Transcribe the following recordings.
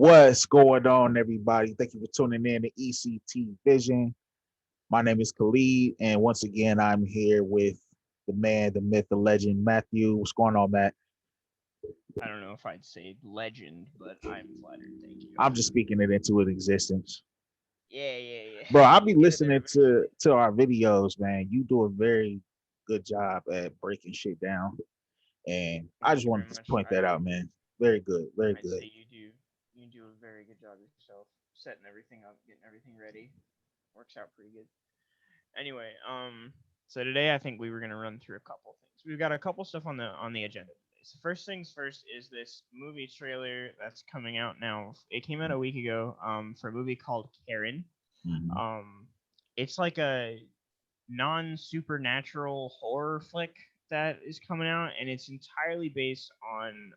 What's going on, everybody? Thank you for tuning in to ECT Vision. My name is Khalid, and once again, I'm here with the man, the myth, the legend, Matthew. What's going on, Matt? I don't know if I'd say legend, but I'm flattered. Thank you. I'm just speaking it into existence, Yeah. bro. I'll be We'll get it there listening to eventually. to our videos, man. You do a very good job at breaking shit down, and I Thank just you very wanted to much. point that out, man. Very good, very I'd good. say you do a very good job yourself, setting everything up, getting everything ready. Works out pretty good. Anyway, so today I think we were gonna run through a couple things. We've got a couple stuff on the agenda today. So first things first is this movie trailer that's coming out now. It came out a week ago. For a movie called Karen. Mhm. Um, it's like a non-supernatural horror flick that is coming out, and it's entirely based on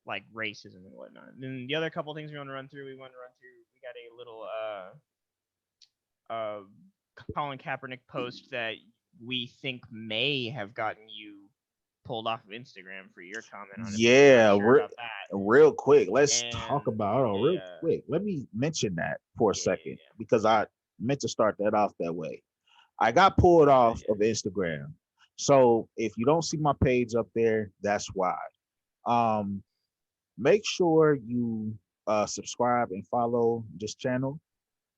like racism and whatnot. And then the other couple things we got a little uh Colin Kaepernick post that we think may have gotten you pulled off of Instagram for your comment on it, but we're not Yeah, sure about that. real quick. Let's talk And about it real yeah, quick. Let me mention that for a second yeah. because I meant to start that off that way. I got pulled You good? off of Instagram. So if you don't see my page up there, that's why. Um, Make sure you subscribe and follow this channel.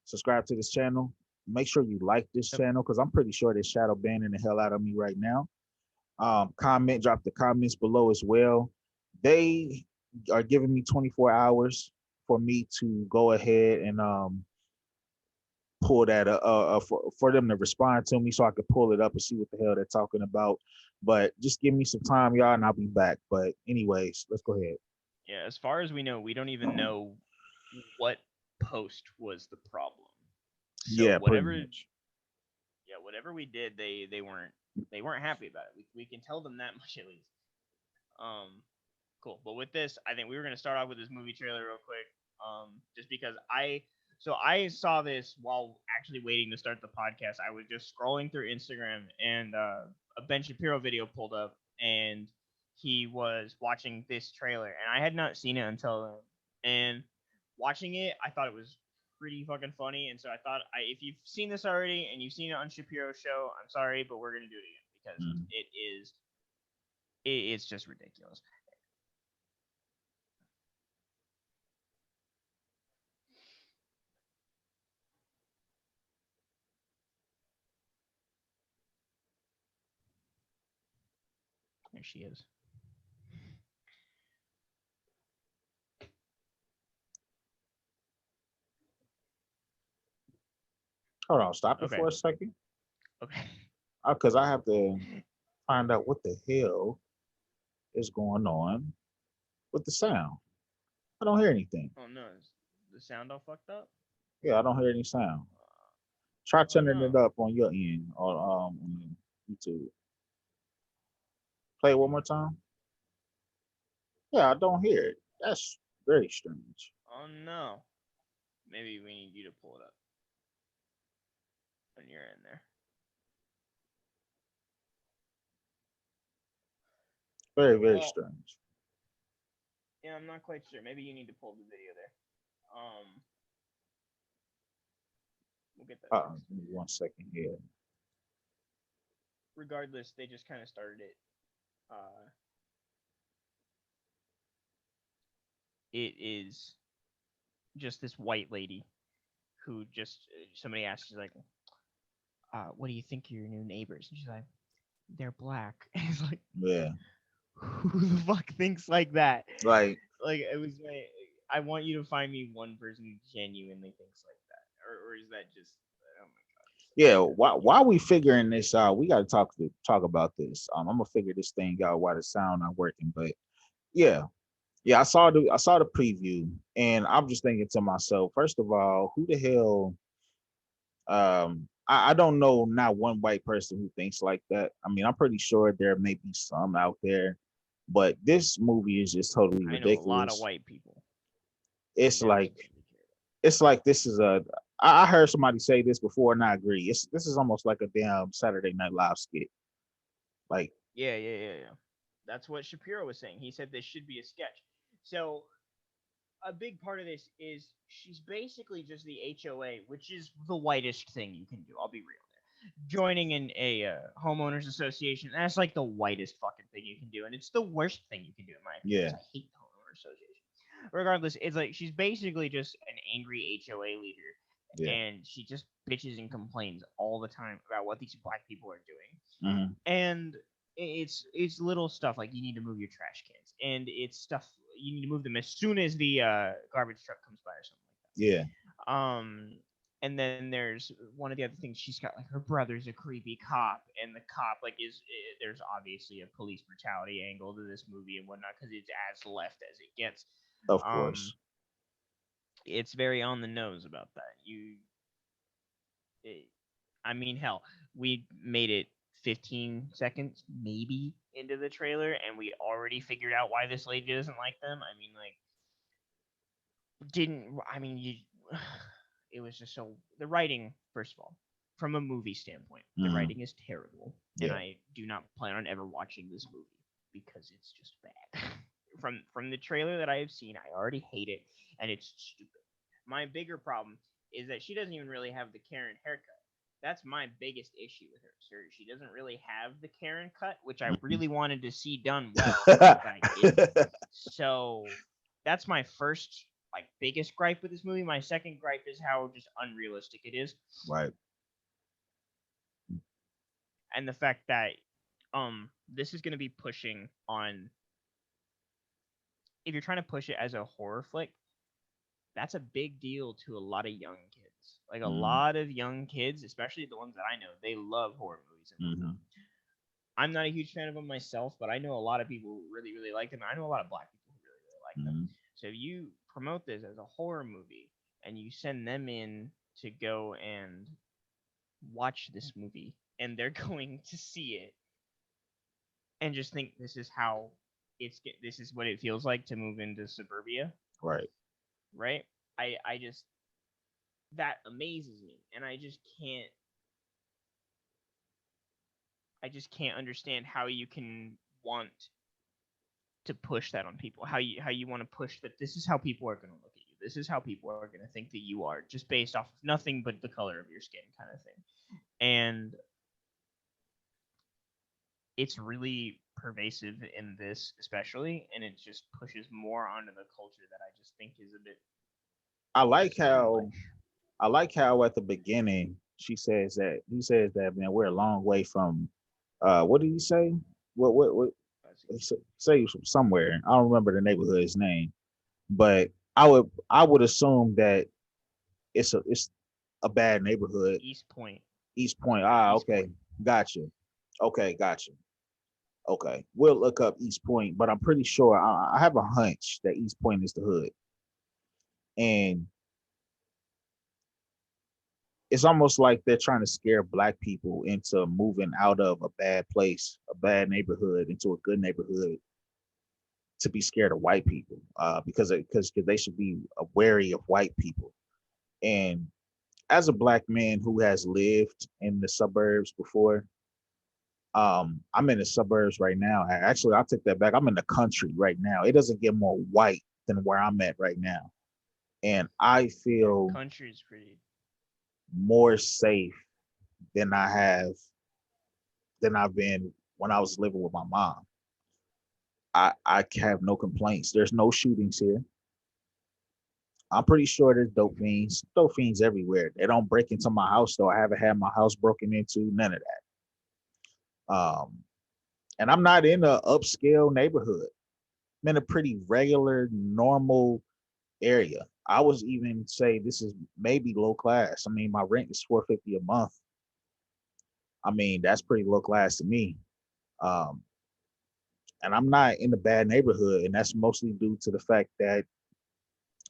Subscribe to this channel. Make sure you like this Yep. channel because I'm pretty sure they're shadow banning the hell out of me right now. Comment, drop the comments below as well. They are giving me 24 hours for me to go ahead and pull that for them to respond to me so I could pull it up and see what the hell they're talking about. But just give me some time, y'all, and I'll be back. But anyways, let's go ahead. Yeah, as far as we know, we don't even know what post was the problem. So Yeah, pretty much. whatever we did, they weren't happy about it. We can tell them that much at least. Um, cool. But with this, I think we were gonna start off with this movie trailer real quick. Just because I saw this while actually waiting to start the podcast. I was just scrolling through Instagram and a Ben Shapiro video pulled up, and he was watching this trailer, and I had not seen it until then. And watching it, I thought it was pretty fucking funny, and so I thought, if you've seen this already and you've seen it on Shapiro's show, I'm sorry, but we're gonna do it again because Mhm. it's just ridiculous. There she is. Hold on, stop it Okay. for a second, Okay. because I have to find out what the hell is going on with the sound. I don't hear anything. Oh no, is the sound all fucked up? Yeah, I don't hear any sound. Try Oh turning it no. up on your end or on YouTube. Play it one more time. Yeah, I don't hear it. That's very strange. Oh no. Maybe we need you to pull it up when you're in there. Very, very Well, strange. yeah, I'm not quite sure. Maybe you need to pull the video there. We'll get that fixed. Give me 1 second here. Regardless, they just kind of started it. Uh, it is just this white lady who just somebody asks, she's like, "What do you think of your new neighbors?" And she's like, "They're black." And it's like, Yeah, who the fuck thinks like that? like Like it was like, I want you to find me one person who genuinely thinks like that, or is that just, oh my god, it's so yeah. stupid. While we figuring this out, we got to talk about this. I'm gonna figure this thing out why the sound not working. But yeah, yeah. I saw the preview, and I'm just thinking to myself, first of all, who the hell I don't know not one white person who thinks like that. I mean, I'm pretty sure there may be some out there, but this movie is just totally I know a lot of ridiculous. white people who It's never like really cared. this is a I heard somebody say this before and I agree. This is almost like a damn Saturday Night Live skit. Like, Yeah. That's what Shapiro was saying. He said this should be a sketch. So a big part of this is she's basically just the HOA, which is the whitest thing you can do. I'll be real there. Joining in a homeowners association, that's like the whitest fucking thing you can do, and it's the worst thing you can do in my opinion. Yeah. 'Cause I hate the homeowners association. Regardless, it's like she's basically just an angry HOA leader, Yeah. and she just bitches and complains all the time about what these black people are doing. Hmm. And it's little stuff like you need to move your trash cans, and it's stuff you need to move them as soon as the garbage truck comes by or something Yeah. like that. And then there's one of the other things she's got like her brother's a creepy cop, and the cop like is there's obviously a police brutality angle to this movie and whatnot because it's as left as it gets. Of Um, course. it's very on the nose about that. It, I mean, hell, we made it 15 seconds maybe into the trailer, and we already figured out why this lady doesn't like them. I mean, like, didn't I mean you? It was just so the writing. First of all, from a movie standpoint, the Hmm. writing is terrible, and Yeah. I do not plan on ever watching this movie because it's just bad. From the trailer that I have seen, I already hate it, and it's stupid. My bigger problem is that she doesn't even really have the Karen haircut. That's my biggest issue with her. Sir, she doesn't really have the Karen cut, which I Mhm. really wanted to see done well, but I didn't. So that's my first like biggest gripe with this movie. My second gripe is how just unrealistic it is, Right. and the fact that this is going to be pushing on if you're trying to push it as a horror flick, that's a big deal to a lot of young kids. Like a Mm-hmm. lot of young kids, especially the ones that I know, they love horror movies and whatnot. Mm-hmm. I'm not a huge fan of them myself, but I know a lot of people who really, really like them. I know a lot of black people who really, really like them. Mm-hmm. So if you promote this as a horror movie and you send them in to go and watch this movie and they're going to see it and just think this is how this is what it feels like to move into suburbia, Right. right? I just that amazes me, and I just can't understand how you can want to push that on people. How you want to push that this is how people are going to look at you. This is how people are going to think that you are just based off of nothing but the color of your skin kind of thing. And it's really pervasive in this especially, and it just pushes more onto the culture that I just think is a bit I like too how much. at the beginning he says that man we're a long way from what did he say? What he say from somewhere. I don't remember the neighborhood's name, but I would assume that it's a bad neighborhood. East Point. East Point. Yeah, Ah, East okay. Point. Gotcha. Okay, gotcha. Okay. We'll look up East Point, but I'm pretty sure I have a hunch that East Point is the hood. And it's almost like they're trying to scare black people into moving out of a bad place, a bad neighborhood, into a good neighborhood to be scared of white people, because they should be wary of white people. And as a black man who has lived in the suburbs before, I'm in the suburbs right now. Actually, I'll take that back. I'm in the country right now. It doesn't get more white than where I'm at right now, and I Yeah, feel country's pretty. more safe than I've been when I was living with my mom. I have no complaints. There's no shootings here. I'm pretty sure there's dope fiends everywhere. They don't break into my house though. I haven't had my house broken into. None of that. And I'm not in a upscale neighborhood. I'm in a pretty regular, normal area. I was even say this is maybe low class. I mean, my rent is $450 a month. I mean, that's pretty low class to me. Um, and I'm not in a bad neighborhood, and that's mostly due to the fact that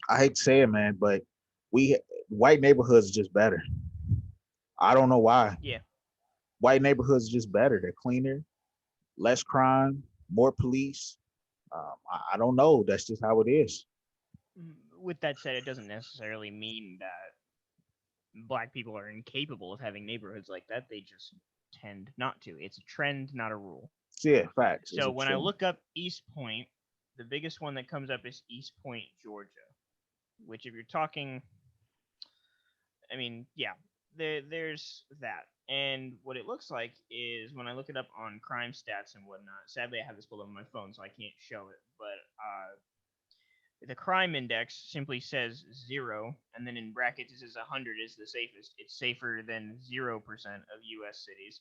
I hate to say it, man, but we white neighborhoods are just better. I don't know why. Yeah. White neighborhoods are just better. They're cleaner, less crime, more police. I don't know. That's just how it is. With that said, it doesn't necessarily mean that black people are incapable of having neighborhoods like that. They just tend not to. It's a trend, not a rule. So, yeah, facts. It's So a when I trend. look up East Point, the biggest one that comes up is East Point, Georgia. which if you're talking, I mean, yeah, there's that. And what it looks like is when I look it up on crime stats and whatnot. Sadly, I have this pulled up on my phone, so I can't show it. But the crime index simply says 0, and then in brackets it says 100 is the safest. It's safer than 0% of U.S. cities.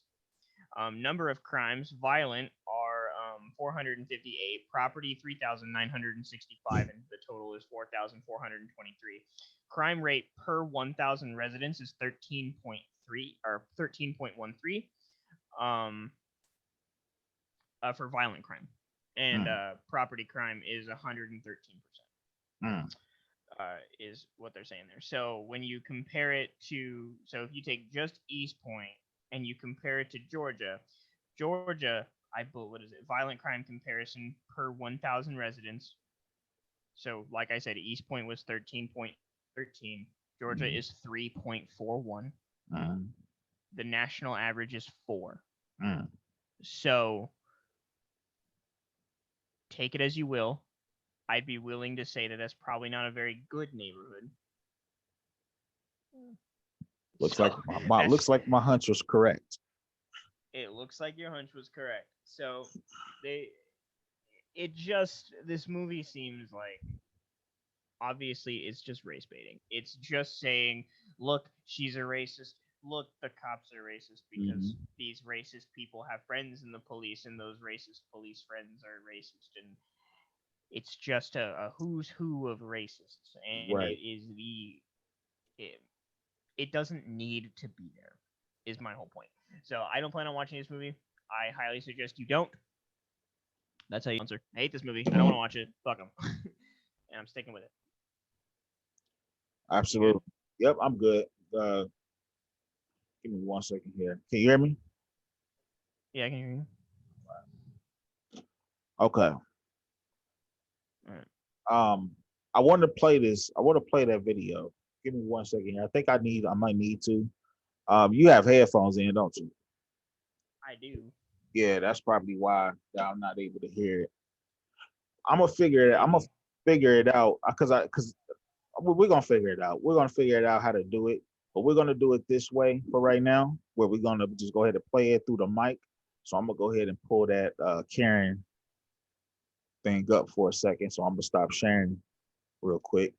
Number of crimes violent are 458, property 3,965, and the total is 4,423. Crime rate per 1,000 residents is 13.3 or 13.13 um, for violent crime, and property crime is 113%. Is what they're saying there. So when you compare it to, so if you take just East Point and you compare it to Georgia, what is it? Violent crime comparison per 1,000 residents. So like I said, East Point was 13.13. Georgia is 3.41. The national average is 4. So take it as you will. I'd be willing to say that that's probably not a very good neighborhood. Looks like my hunch was correct. It looks like your hunch was correct. So this movie seems like, obviously it's just race baiting. It's just saying, look, she's a racist. Look, the cops are racist because these racist people have friends in the police, and those racist police friends are racist, and it's just a who's who of racists, and right. it doesn't need to be there, is my whole point. So I don't plan on watching this movie. I highly suggest you don't. That's how you answer. I hate this movie. I don't want to watch it. Fuck them. And I'm sticking with it. Absolutely. Yep, I'm good. Give me 1 second here. Can you hear me? Yeah, I can hear you. Okay. All right. I want to play this. I want to play that video. Give me 1 second here. I might need to. You have headphones in, don't you? I do. Yeah, that's probably why I'm not able to hear it. I'm gonna figure it out because we're gonna figure it out. We're gonna figure it out how to do it, but we're gonna do it this way for right now, where we're gonna just go ahead and play it through the mic. So I'm gonna go ahead and pull that Karen thing up for a second. So I'm gonna stop sharing real quick.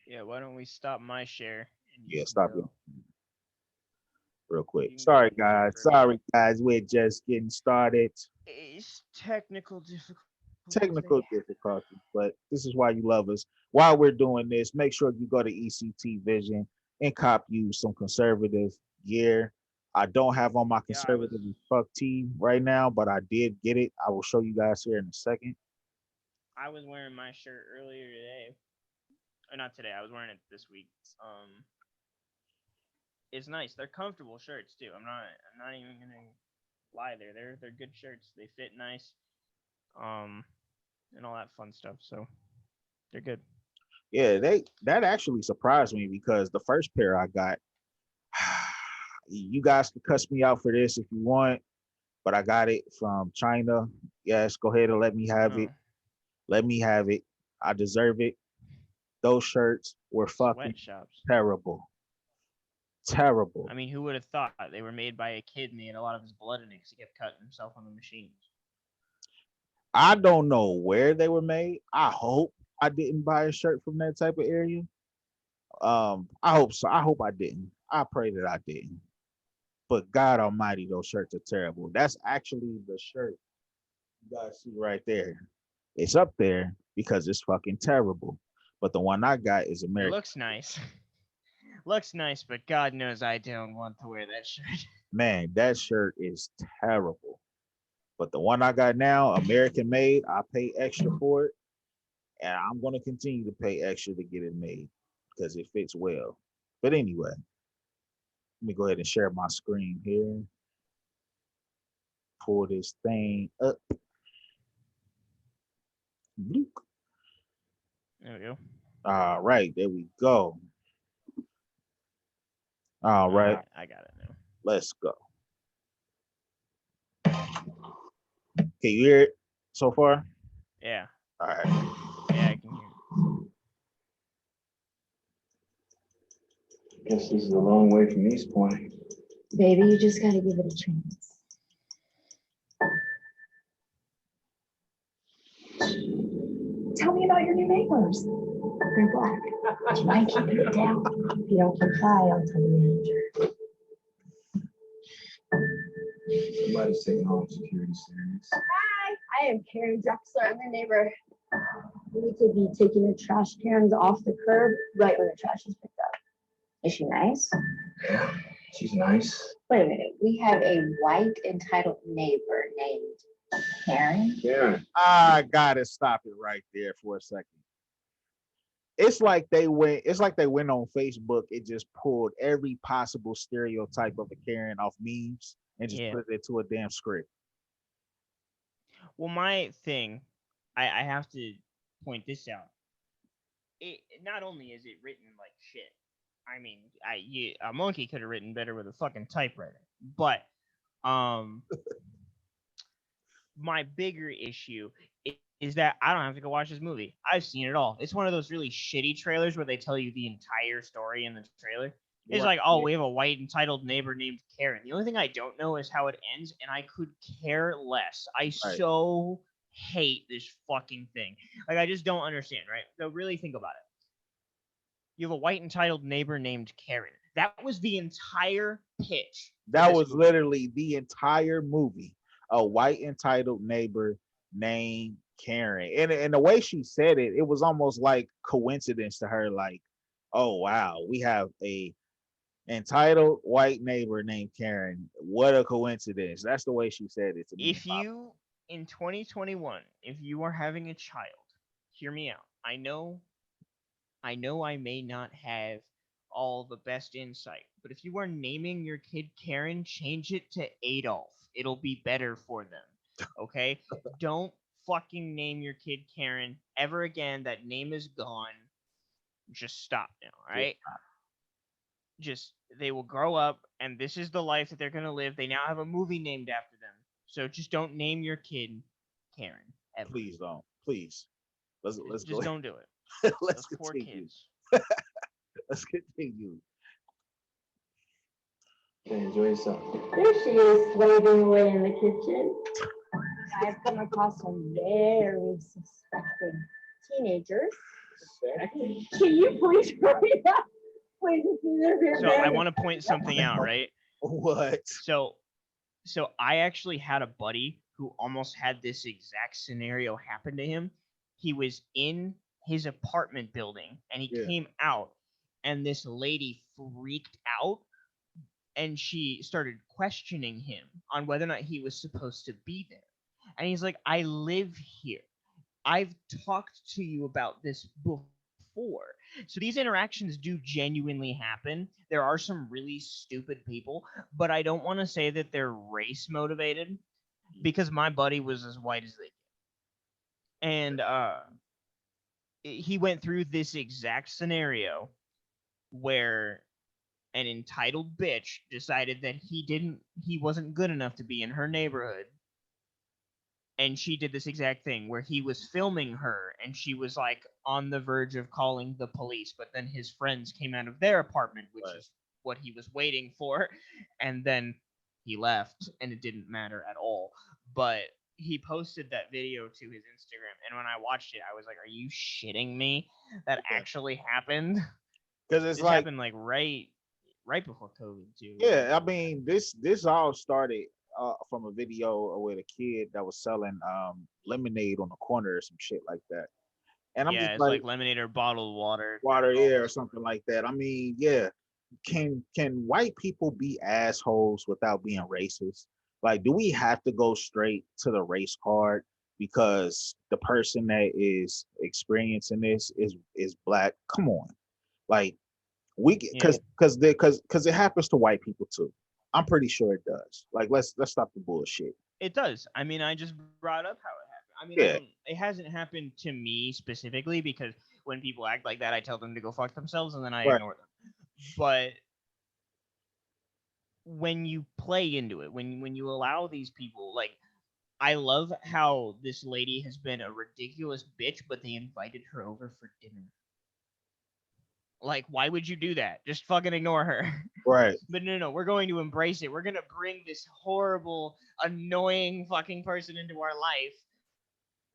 Yeah, why don't we stop my share? Yeah, stop it real quick. Sorry, guys. We're just getting started. It's technical difficulties, but this is why you love us. While we're doing this, make sure you go to ECT Vision and cop you some conservative gear. I don't have on my conservative fuck tee right now, but I did get it. I will show you guys here in a second. I was wearing my shirt earlier today. Or not today, I was wearing it this week. It's nice. They're comfortable shirts too. I'm not even gonna lie there. They're good shirts. They fit nice. And all that fun stuff. So they're good. Yeah, that actually surprised me because the first pair I got, you guys can cuss me out for this if you want, but I got it from China. Yes, go ahead and let me have it. Let me have it. I deserve it. Those shirts were fucking terrible. Terrible. I mean, who would have thought they were made by a kid and he had a lot of his blood in it because he kept cutting himself on the machines? I don't know where they were made. I hope I didn't buy a shirt from that type of area. I hope so. I hope I didn't. I pray that I didn't. But God Almighty, those shirts are terrible. That's actually the shirt you guys see right there. It's up there because it's fucking terrible. But the one I got is American. It looks nice. Looks nice, but God knows I don't want to wear that shirt. Man, that shirt is terrible. But the one I got now, American made, I pay extra for it. And I'm going to continue to pay extra to get it made because it fits well. But anyway, let me go ahead and share my screen here. Pull this thing up. Bloop. There we go. All right, there we go. All right. I got it now. Let's go. Can you hear it so far? Yeah. All right. Yeah, I can hear it. Guess this is a long way from East Point. Baby, you just gotta give it a chance. Tell me about your new neighbors. They're black. Do you mind keeping it down? If you don't comply, I'll tell the manager. Somebody's taking home security serious. Hi, I am Karen Drexler. I'm the neighbor. We need to be taking the trash cans off the curb right when the trash is picked up. Is she nice? Yeah, she's nice. Wait a minute. We have a white entitled neighbor named Karen. Karen. I gotta stop it right there for a second. It's like they went. It's like they went on Facebook. It just pulled every possible stereotype of a Karen off memes and just put it into a damn script. Well, my thing, I have to point this out. It not only is it written like shit. I mean, a monkey could have written better with a fucking typewriter. But my bigger issue is that I don't have to go watch this movie. I've seen it all. It's one of those really shitty trailers where they tell you the entire story in the trailer. It's like, oh, we have a white entitled neighbor named Karen. The only thing I don't know is how it ends, and I could care less. I so hate this fucking thing. Like, I just don't understand, right? So really think about it. You have a white entitled neighbor named Karen. That was the entire pitch. That was literally the entire movie. A white entitled neighbor named Karen. And the way she said it, it was almost like coincidence to her, like, oh wow, we have a entitled white neighbor named Karen. What a coincidence. That's the way she said it to me. If you, in 2021, if you are having a child, hear me out. I know I may not have all the best insight, but if you are naming your kid Karen, change it to Adolf. It'll be better for them. Okay? Don't fucking name your kid Karen ever again. That name is gone. Just stop now, right? Just, they will grow up, and this is the life that they're going to live. They now have a movie named after them. So just don't name your kid Karen ever. Please don't. Please. Let's just go. Don't do it. Let's Those poor continue. kids. Let's continue. Okay, enjoy yourself. There she is, slaving away in the kitchen. I've come across some very suspecting teenagers. Can you please hurry up? Please, So I want to point something out, right? What? So I actually had a buddy who almost had this exact scenario happen to him. He was in his apartment building, and he came out, and this lady freaked out, and she started questioning him on whether or not he was supposed to be there. And he's like, I live here. I've talked to you about this before. So these interactions do genuinely happen. There are some really stupid people, but I don't want to say that they're race motivated, because my buddy was as white as they get. And he went through this exact scenario where an entitled bitch decided that he wasn't good enough to be in her neighborhood. And she did this exact thing where he was filming her, and she was like on the verge of calling the police, but then his friends came out of their apartment, which is what he was waiting for, and then he left, and it didn't matter at all. But he posted that video to his Instagram, and when I watched it, I was like, are you shitting me? That actually happened? Because it's this happened like right before COVID too. Yeah, I mean, this all started from a video with a kid that was selling lemonade on the corner or some shit like that. And I'm just it's like lemonade or bottled water. Yeah, or something like that. I mean, yeah. Can white people be assholes without being racist? Like, do we have to go straight to the race card because the person that is experiencing this is black? Come on. Like, we because it happens to white people too. I'm pretty sure it does. Like, let's stop the bullshit. It does. I mean, I just brought up how it happened. I mean, it hasn't happened to me specifically, because when people act like that, I tell them to go fuck themselves, and then I ignore them. But when you play into it, when you allow these people, like, I love how this lady has been a ridiculous bitch, but they invited her over for dinner. Like, why would you do that? Just fucking ignore her. Right. But no, we're going to embrace it. We're going to bring this horrible, annoying fucking person into our life,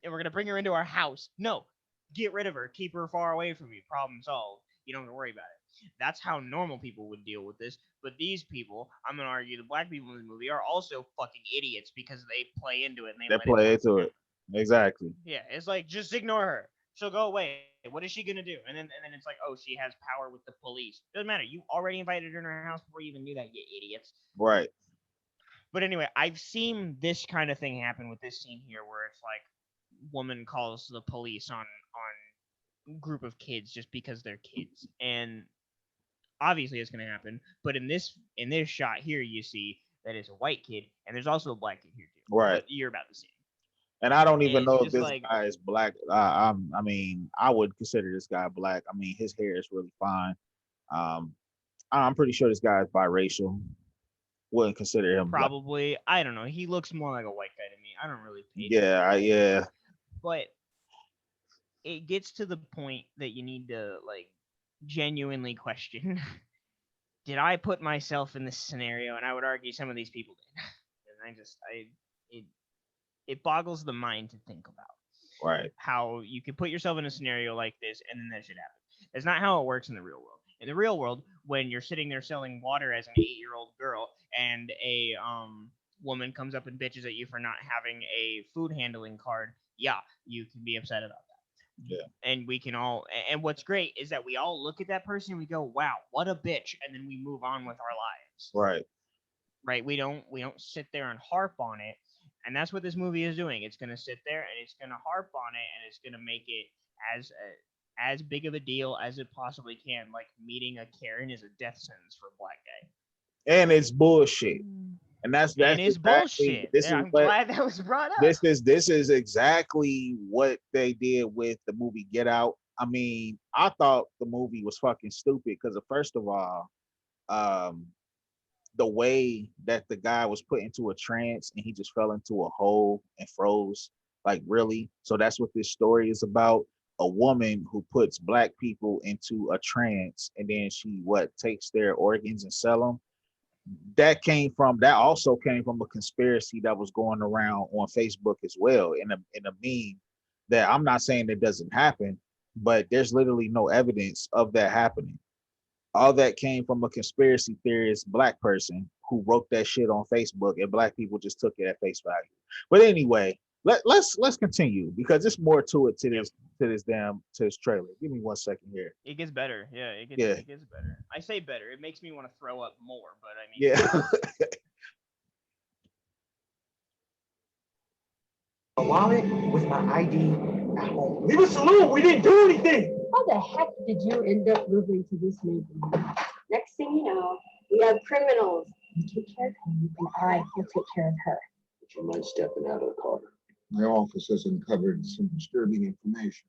and we're going to bring her into our house. No, get rid of her. Keep her far away from you. Problem solved. You don't have to worry about it. That's how normal people would deal with this. But these people, I'm going to argue the black people in the movie, are also fucking idiots because they play into it and They let play it into it. Exactly. Yeah, it's like, just ignore her. She'll go away. What is she gonna do? And then it's like, oh, she has power with the police. Doesn't matter. You already invited her in her house before you even knew that, you idiots. Right. But anyway, I've seen this kind of thing happen with this scene here, where it's like, woman calls the police on group of kids just because they're kids, and obviously it's gonna happen. But in this shot here, you see that it's a white kid, and there's also a black kid here too. Right. But you're about to see. And I don't even And know it's if just this like, guy is black. I mean, I would consider this guy black. I mean, his hair is really fine. Um, I'm pretty sure this guy is biracial. Wouldn't consider him black. probably, I don't know. He looks more like a white guy to me. I don't really pay Yeah, yeah. but it gets to the point that you need to like genuinely question: did I put myself in this scenario? And I would argue some of these people did. And it boggles the mind to think about Right. how you could put yourself in a scenario like this and then that should happen. It's not how it works in the real world. In the real world, when you're sitting there selling water as an 8-year-old girl and a woman comes up and bitches at you for not having a food handling card, yeah, you can be upset about that. Yeah. And we can all, and what's great is that we all look at that person and we go, wow, what a bitch, and then we move on with our lives. Right. Right? We don't sit there and harp on it. And that's what this movie is doing. It's going to sit there and it's going to harp on it, and it's going to make it as big of a deal as it possibly can. Like, meeting a Karen is a death sentence for a black guy. And it's bullshit. And that's And it's exactly, bullshit. this is I'm what, glad that was brought up. this is exactly what they did with the movie Get Out. I mean, I thought the movie was fucking stupid because, first of all, the way that the guy was put into a trance and he just fell into a hole and froze, like, really. So that's what this story is about: a woman who puts black people into a trance and then she takes their organs and sell them. That also came from a conspiracy that was going around on Facebook as well, in a meme that, I'm not saying it doesn't happen, but there's literally no evidence of that happening. All that came from a conspiracy theorist black person who wrote that shit on Facebook, and black people just took it at face value. But anyway, let's continue, because there's more to it, to this trailer. Give me 1 second here. It gets better. Yeah, it gets better. I say better. It makes me want to throw up more, but I mean, Yeah. A wallet with my ID at home. Leave us alone. We didn't do anything. How the heck did you end up moving to this neighborhood? Next thing you know, we have criminals. You take care of him, and I will take care of her. Would you mind stepping out of the car? My office has uncovered some disturbing information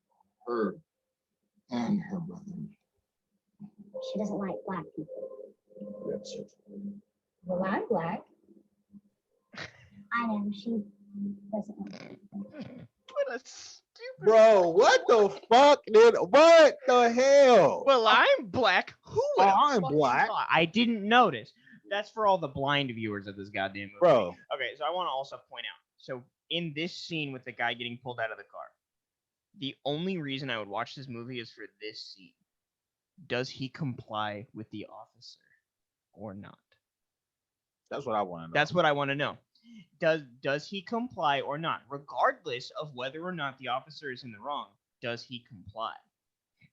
on her and her brother. She doesn't like black people. That's it. Well, I'm black. I know, she doesn't like what a stupid. Bro, what the fuck, dude? What the hell? Well, I'm black. Who? Oh, the I'm fuck black. thought? I didn't notice. That's for all the blind viewers of this goddamn movie. Bro. Okay, so I want to also point out. So in this scene with the guy getting pulled out of the car, the only reason I would watch this movie is for this scene. Does he comply with the officer or not? That's what I want to know. That's what I want to know. Does he comply or not? Regardless of whether or not the officer is in the wrong, does he comply?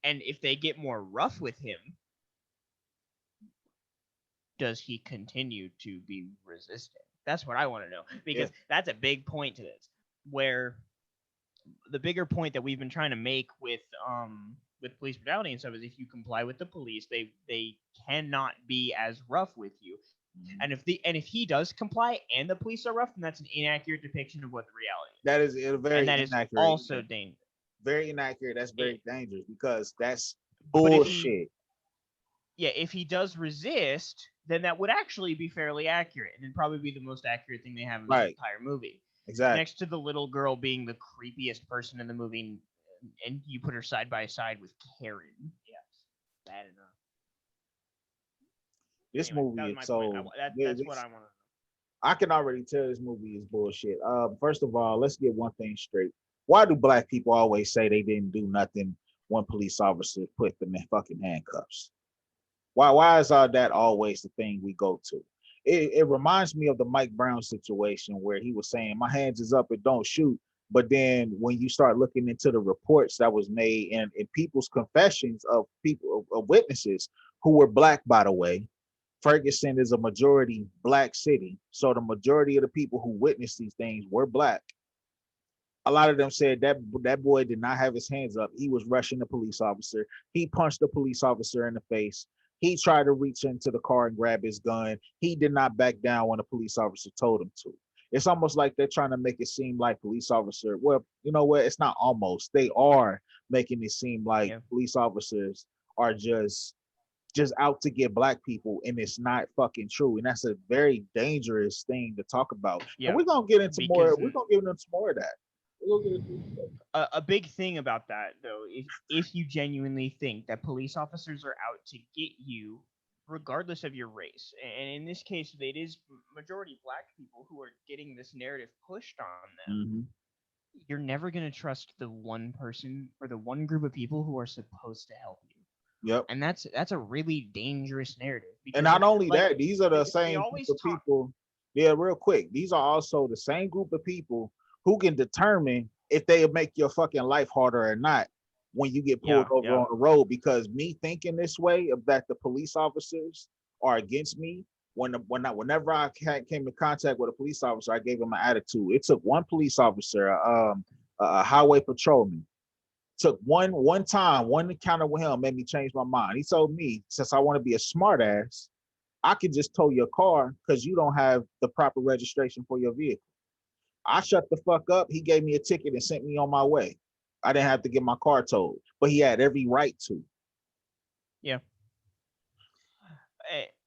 And if they get more rough with him, does he continue to be resistant? That's what I want to know, because that's a big point to this. Where the bigger point that we've been trying to make with police brutality and stuff is, if you comply with the police, they cannot be as rough with you. And if he does comply and the police are rough, then that's an inaccurate depiction of what the reality is. That is a very inaccurate. Also dangerous. Very inaccurate. That's very dangerous, because that's But bullshit. if he does resist, then that would actually be fairly accurate, and it'd probably be the most accurate thing they have in the entire movie. Exactly. Next to the little girl being the creepiest person in the movie, and you put her side by side with Karen. Yes. bad enough. This Anyway, that movie was is my point. so. That's what I want to know. I can already tell this movie is bullshit. First of all, let's get one thing straight. Why do black people always say they didn't do nothing when police officers put them in fucking handcuffs? Why is all that always the thing we go to? It reminds me of the Mike Brown situation where he was saying, my hands is up and don't shoot. But then when you start looking into the reports that was made and in people's confessions of people of witnesses who were black, by the way, Ferguson is a majority black city. So the majority of the people who witnessed these things were black. A lot of them said that boy did not have his hands up. He was rushing the police officer. He punched the police officer in the face. He tried to reach into the car and grab his gun. He did not back down when the police officer told him to. It's almost like they're trying to make it seem like police officer. Well, you know what? It's not almost. They are making it seem like police officers are just out to get black people, and it's not fucking true. And that's a very dangerous thing to talk about. And we're gonna get into more. We're gonna get into more of that. A big thing about that, though, if you genuinely think that police officers are out to get you, regardless of your race, and in this case, it is majority black people who are getting this narrative pushed on them, you're never going to trust the one person or the one group of people who are supposed to help you. Yep. And that's a really dangerous narrative. And not only that, these are the same group of people. Yeah, real quick. These are also the same group of people who can determine if they make your fucking life harder or not when you get pulled over on the road. Because me thinking this way of that the police officers are against me, whenever I came in contact with a police officer, I gave him an attitude. It took one police officer, a highway patrolman, took one time, one encounter with him made me change my mind. He told me, since I want to be a smart ass, I can just tow your car because you don't have the proper registration for your vehicle. I shut the fuck up. He gave me a ticket and sent me on my way. I didn't have to get my car towed, but he had every right to. Yeah.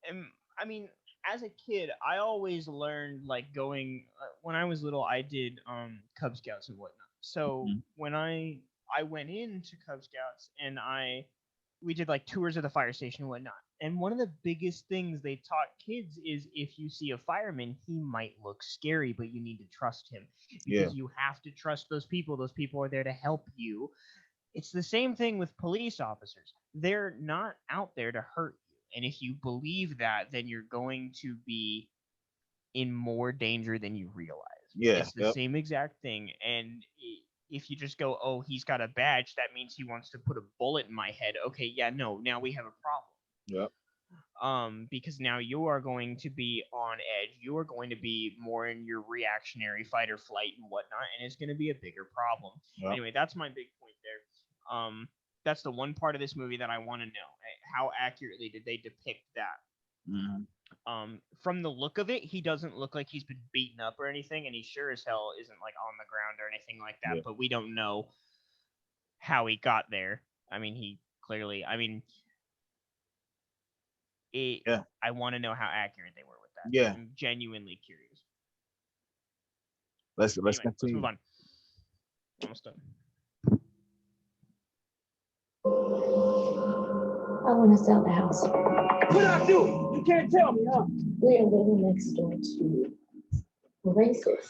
And I mean, as a kid, I always learned, like, going when I was little, I did Cub Scouts and whatnot. So when I went into Cub Scouts and we did like tours of the fire station and whatnot. And one of the biggest things they taught kids is if you see a fireman, he might look scary, but you need to trust him because you have to trust those people. Those people are there to help you. It's the same thing with police officers. They're not out there to hurt you. And if you believe that, then you're going to be in more danger than you realize. Yeah, it's the same exact thing. And if you just go, oh, he's got a badge, that means he wants to put a bullet in my head. Okay, yeah, no, now we have a problem. Yep. Because now you are going to be on edge. You are going to be more in your reactionary fight or flight and whatnot, and it's going to be a bigger problem. Yep. Anyway, that's my big point there. That's the one part of this movie that I want to know. How accurately did they depict that? From the look of it, he doesn't look like he's been beaten up or anything, and he sure as hell isn't like on the ground or anything like that. Yeah. But we don't know how he got there. I mean, he clearly. I mean, I want to know how accurate they were with that. Yeah, I'm genuinely curious. Let's continue. Let's move on. Almost done. I want to sell the house. What I do? You can't tell me, huh? We are living next door to racist.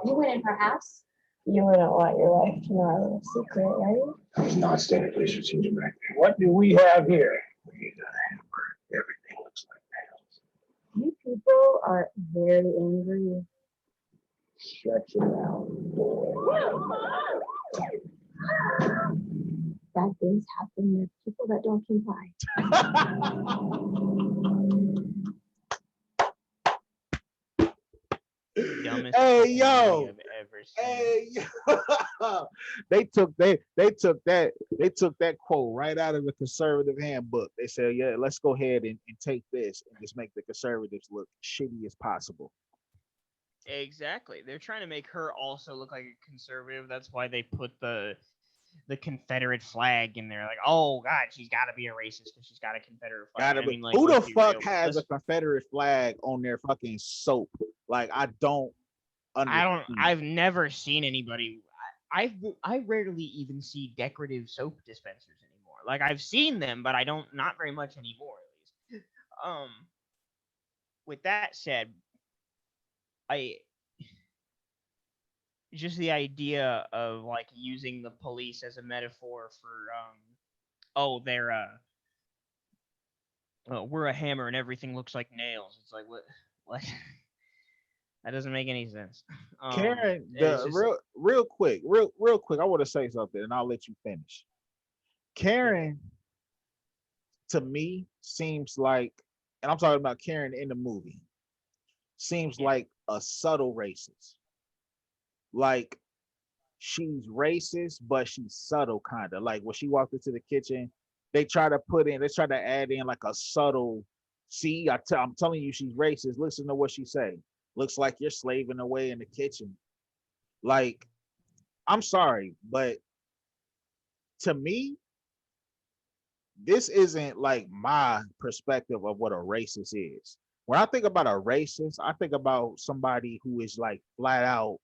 You went in her house? You wouldn't want your wife to know our little secret, right? I was not standing police procedure back there. What do we have here? We got a hamburger. Everything looks like nails. You people are very angry. Shut your mouth, boy. Bad things happen to people that don't comply. Hey yo! Hey yo! They took that quote right out of the conservative handbook. They said, "Yeah, let's go ahead and take this and just make the conservatives look shitty as possible." Exactly. They're trying to make her also look like a conservative. That's why they put the Confederate flag in there. Like, oh god, she's got to be a racist because she's got a Confederate flag. I mean, like, who the fuck has a Confederate flag on their fucking soap? Like, I don't understand. I've never seen anybody. I rarely even see decorative soap dispensers anymore. Like I've seen them, but I don't not very much anymore at least. With that said, I just the idea of like using the police as a metaphor for oh we're a hammer and everything looks like nails. It's like what that doesn't make any sense. Karen, It's the just real quick, I want to say something and I'll let you finish. Karen, to me, seems like, and I'm talking about Karen in the movie, seems Yeah. like a subtle racist. Like she's racist, but she's subtle, kind of. Like when she walked into the kitchen, they try to add in like a subtle. See, I'm telling you, she's racist. Listen to what she say. Looks like you're slaving away in the kitchen. Like, I'm sorry, but to me, this isn't like my perspective of what a racist is. When I think about a racist, I think about somebody who is like flat out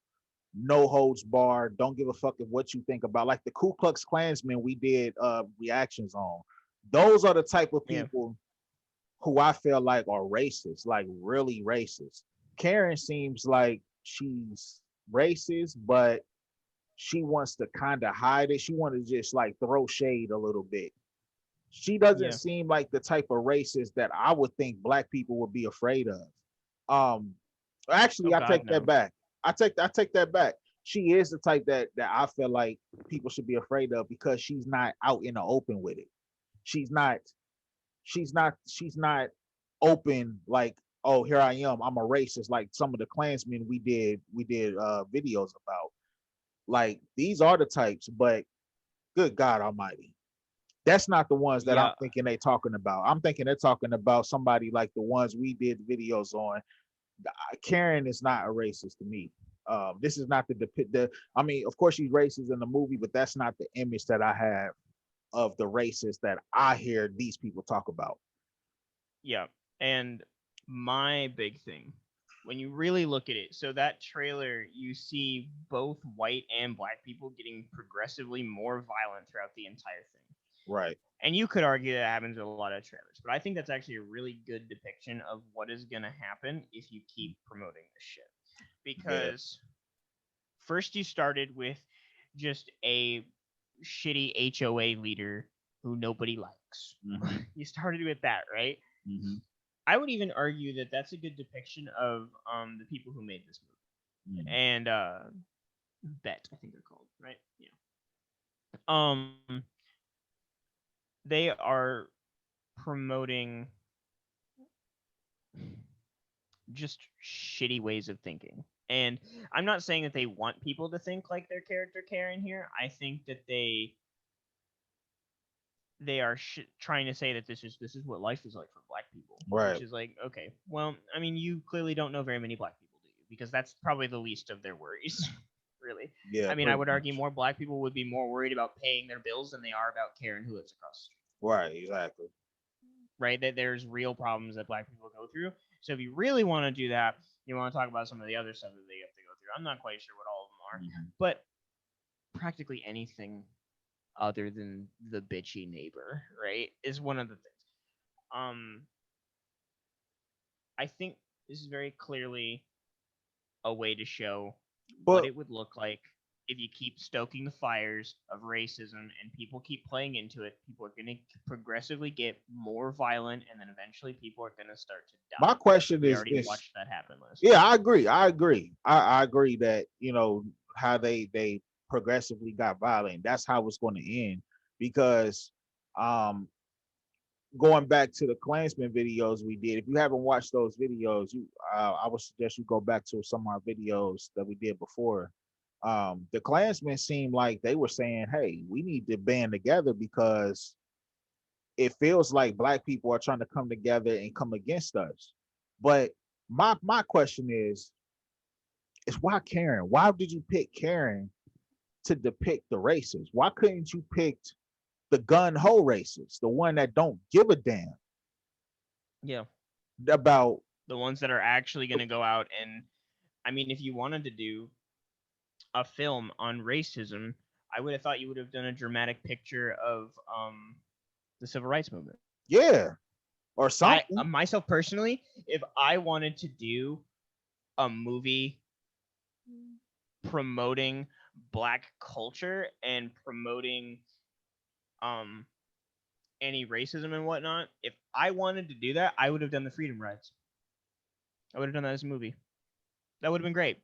no holds barred, don't give a fuck of what you think about. Like the Ku Klux Klansmen we did reactions on. Those are the type of yeah. people who I feel like are racist, like really racist. Karen seems like she's racist, but she wants to kind of hide it. She wants to just like throw shade a little bit. She doesn't Yeah. seem like the type of racist that I would think black people would be afraid of. Um, Oh actually, I God, take that no. back. I take that back. She is the type that I feel like people should be afraid of because she's not out in the open with it. She's not. She's not open like, oh, here I am. I'm a racist. Like some of the Klansmen we did videos about. Like these are the types, but good God Almighty, that's not the ones that I'm Yeah. thinking they talking about. I'm thinking they're talking about somebody like the ones we did videos on. Karen is not a racist to me. This is not the. I mean, of course she's racist in the movie, but that's not the image that I have of the racist that I hear these people talk about. Yeah. And my big thing, when you really look at it, so that trailer, you see both white and black people getting progressively more violent throughout the entire thing. Right. And you could argue that happens in a lot of trailers, but I think that's actually a really good depiction of what is going to happen if you keep promoting this shit. Yeah. Because first you started with just a shitty HOA leader who nobody likes. Mm-hmm. You started with that, right? Mm-hmm. I would even argue that that's a good depiction of the people who made this movie. Mm-hmm. And Bet, I think they're called, right? Yeah. Um they are promoting just shitty ways of thinking. And I'm not saying that they want people to think like their character Karen here. I think that they are trying to say that this is what life is like for black people, Right. which is like, okay, well, I mean, you clearly don't know very many black people, do you? Because that's probably the least of their worries, really. Yeah. I mean, I Pretty would argue much. more black people would be more worried about paying their bills than they are about Karen who lives across the street, Right. Exactly. right? That there's real problems that black people go through. So if you really want to do that, you want to talk about some of the other stuff that they have to go through. I'm not quite sure what all of them are, Mm-hmm. but practically anything other than the bitchy neighbor, right, is one of the things. Um, I think this is very clearly a way to show what But it would look like if you keep stoking the fires of racism and people keep playing into it. People are going to progressively get more violent, and then eventually people are going to start to my die. question We is already this. watched that happen last Yeah, week. I agree. I agree that how they progressively got violent. That's how it's going to end because um going back to the Klansman videos we did. If you haven't watched those videos, I would suggest you go back to some of our videos that we did before. The Klansmen seemed like they were saying, "Hey, we need to band together because it feels like black people are trying to come together and come against us." But my question is why Karen? Why did you pick Karen to depict the races? Why couldn't you pick the gun ho races, the one that don't give a damn Yeah. about? The ones that are actually going to go out and, I mean, if you wanted to do a film on racism, I would have thought you would have done a dramatic picture of the civil rights movement. Yeah, or I something. myself personally, if I wanted to do a movie promoting Black culture and promoting um any racism and whatnot, if I wanted to do that, I would have done the Freedom Rides. I would have done that as a movie. That would have been great.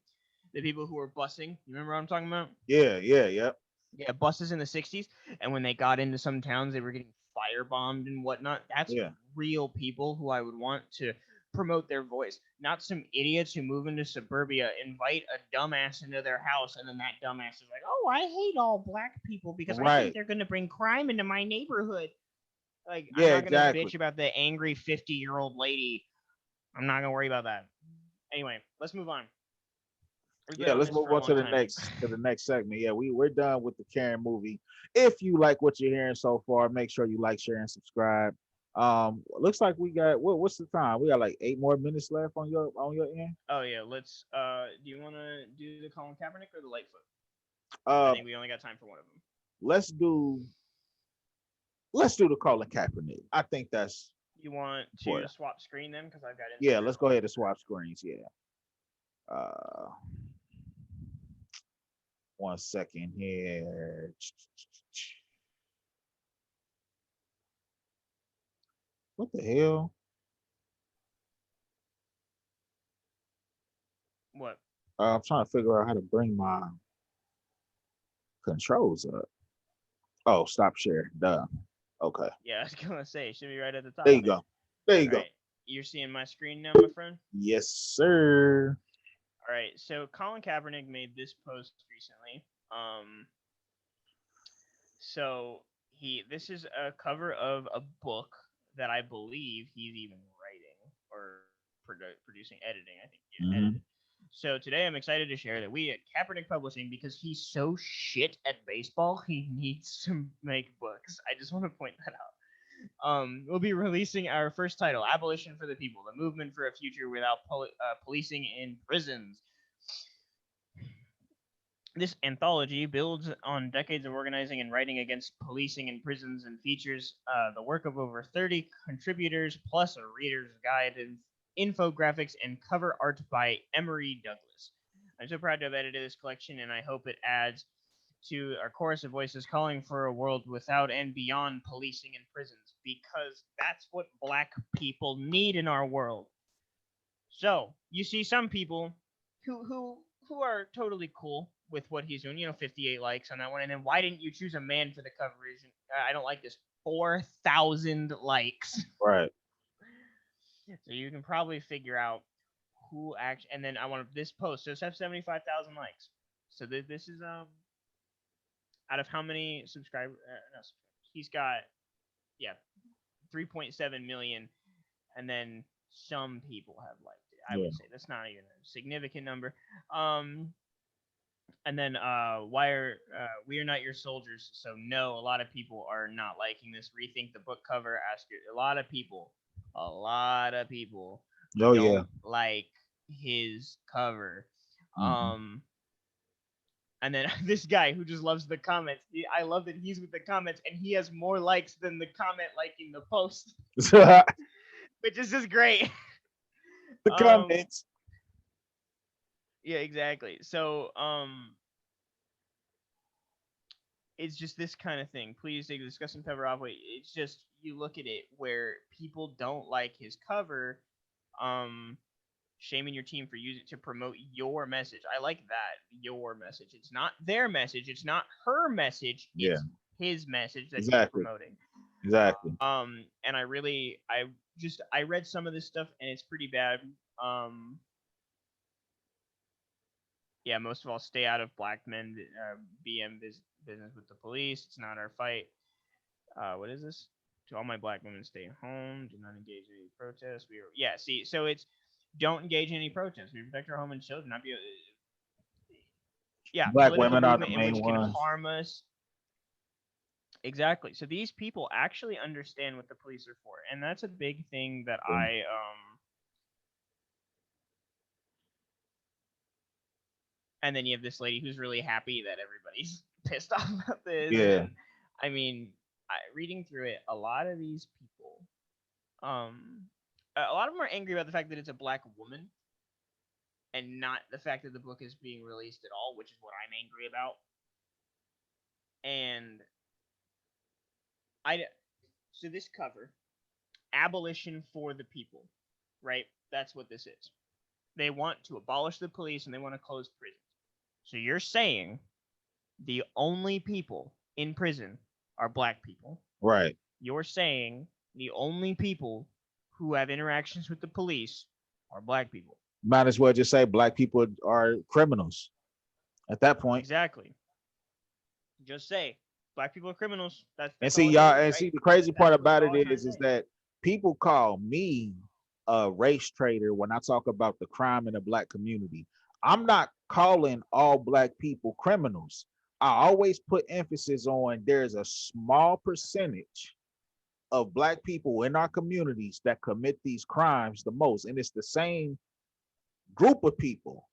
The people who were busing, you remember what I'm talking about? Yeah, yep. Yeah, buses in the 60s, and when they got into some towns, they were getting firebombed and whatnot. That's Yeah. real people who I would want to promote their voice, not some idiots who move into suburbia, invite a dumbass into their house, and then that dumbass is like, "Oh, I hate all Black people because I think Right. they're going to bring crime into my neighborhood." Like, I'm Yeah, not going to exactly. bitch about the angry 50-year-old lady. I'm not going to worry about that. Anyway, let's move on. We've been Yeah, on let's this move for a on to long the time. next segment. Yeah, we're done with the Karen movie. If you like what you're hearing so far, make sure you like, share, and subscribe. Looks like we got what's the time? We got like 8 more minutes left on your end. Oh yeah, let's. Do you want to do the Colin Kaepernick or the Lightfoot? I Uh, think we only got time for one of them. let's do the Colin Kaepernick. I think that's You want to important. swap screen then, because I've got. Yeah, let's go ahead and swap screens. Yeah. 1 second here. What the hell? What? I'm trying to figure out how to bring my controls up. Oh, stop share. Duh. Okay. Yeah, I was gonna say it should be right at the top. There you go. There you All go. right, you're seeing my screen now, my friend. Yes, sir. All right, so Colin Kaepernick made this post recently. So this is a cover of a book that I believe he's even writing or producing, editing. I think yeah, Mhm. edited. So today I'm excited to share that we at Kaepernick Publishing, because he's so shit at baseball, he needs to make books. I just want to point that out. We'll be releasing our first title, Abolition for the People, the movement for a future without policing in prisons. This anthology builds on decades of organizing and writing against policing in prisons and features the work of over 30 contributors, plus a reader's guide and infographics and cover art by Emery Douglas. I'm so proud to have edited this collection, and I hope it adds to our chorus of voices calling for a world without and beyond policing in prisons, because that's what Black people need in our world. So you see some people who are totally cool with what he's doing. 58 likes on that one. And then why didn't you choose a man for the coverage? I don't like this. 4,000 likes. Right. So you can probably figure out who actually. And then I want this post. So it's have 75,000 likes. So this is out of how many subscribers? No, he's got 3.7 million, and then some people have liked it. I would say that's not even a significant number. And then we are not your soldiers? So no, a lot of people are not liking this. Rethink the book cover. Ask a lot of people Oh don't yeah. like his cover. Mhm. And then this guy who just loves the comments. I love that he's with the comments, and he has more likes than the comment liking the post, which is just great. The comments. Yeah, exactly. So, it's just this kind of thing. Please take the discussion cover off. Wait, it's just you look at it where people don't like his cover, shaming your team for using it to promote your message. I like that, your message. It's not their message. It's not her message. It's his message that he's promoting. Exactly. And I read some of this stuff, and it's pretty bad. Yeah, most of all, stay out of Black men. BM business with the police. It's not our fight. What is this? To all my Black women, stay home. Do not engage in any protests. See, so it's don't engage in any protests. We protect our home and children. Not be. Black Political women are the movement in main which can ones. harm us. Exactly. So these people actually understand what the police are for, and that's a big thing that And then you have this lady who's really happy that everybody's pissed off about this. Yeah. And, I mean, reading through it, a lot of these people, a lot of them are angry about the fact that it's a black woman, and not the fact that the book is being released at all, which is what I'm angry about. And so this cover, abolition for the people, right? That's what this is. They want to abolish the police and they want to close prisons. So you're saying the only people in prison are black people. Right. You're saying the only people who have interactions with the police are black people. Might as well just say black people are criminals at that point. Exactly. Just say black people are criminals. That's And see, all it y'all, is, and right? see, the crazy That's part what about we're it all trying to is say. that people call me a race traitor when I talk about the crime in the black community. I'm not calling all black people criminals. I always put emphasis on there's a small percentage of black people in our communities that commit these crimes the most, and it's the same group of people.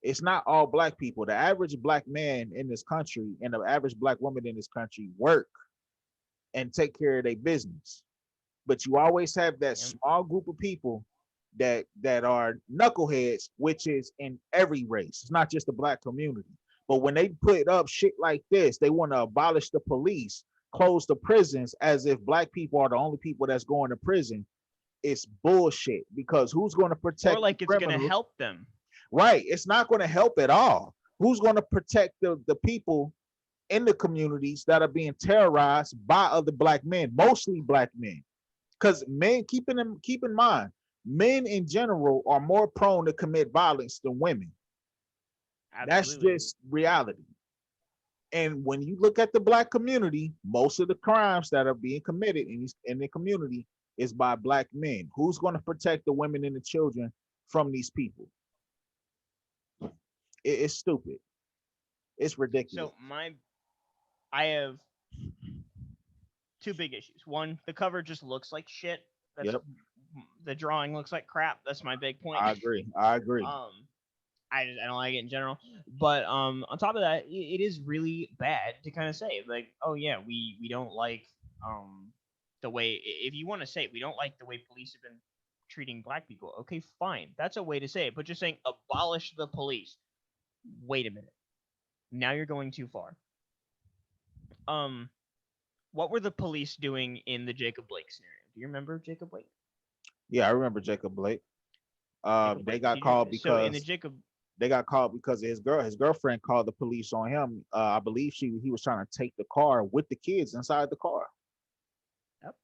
It's not all black people. The average black man in this country and the average black woman in this country work and take care of their business. But you always have that small group of people that are knuckleheads, which is in every race. It's not just the black community. But when they put up shit like this, they want to abolish the police, close the prisons as if black people are the only people that's going to prison. It's bullshit, because who's going to protect Or like the it's going to criminals? help them. Right. It's not going to help at all. Who's going to protect the people in the communities that are being terrorized by other black men, mostly black men? Because men, keep in mind, men in general are more prone to commit violence than women. Absolutely. That's just reality. And when you look at the black community, most of the crimes that are being committed in the community is by black men. Who's going to protect the women and the children from these people? It's stupid. It's ridiculous. So I have two big issues. One, the cover just looks like shit. Yep. The drawing looks like crap. That's my big point. I agree. I don't like it in general. But on top of that, it is really bad to kind of say, like, oh yeah, we don't like the way, if you want to say we don't like the way police have been treating black people. Okay, fine, that's a way to say it. But just saying abolish the police. Wait a minute. Now you're going too far. What were the police doing in the Jacob Blake scenario? Do you remember Jacob Blake? Yeah, I remember Jacob Blake. They got called because so in the Jacob they got called because his girlfriend called the police on him. I believe he was trying to take the car with the kids inside the car. Yep.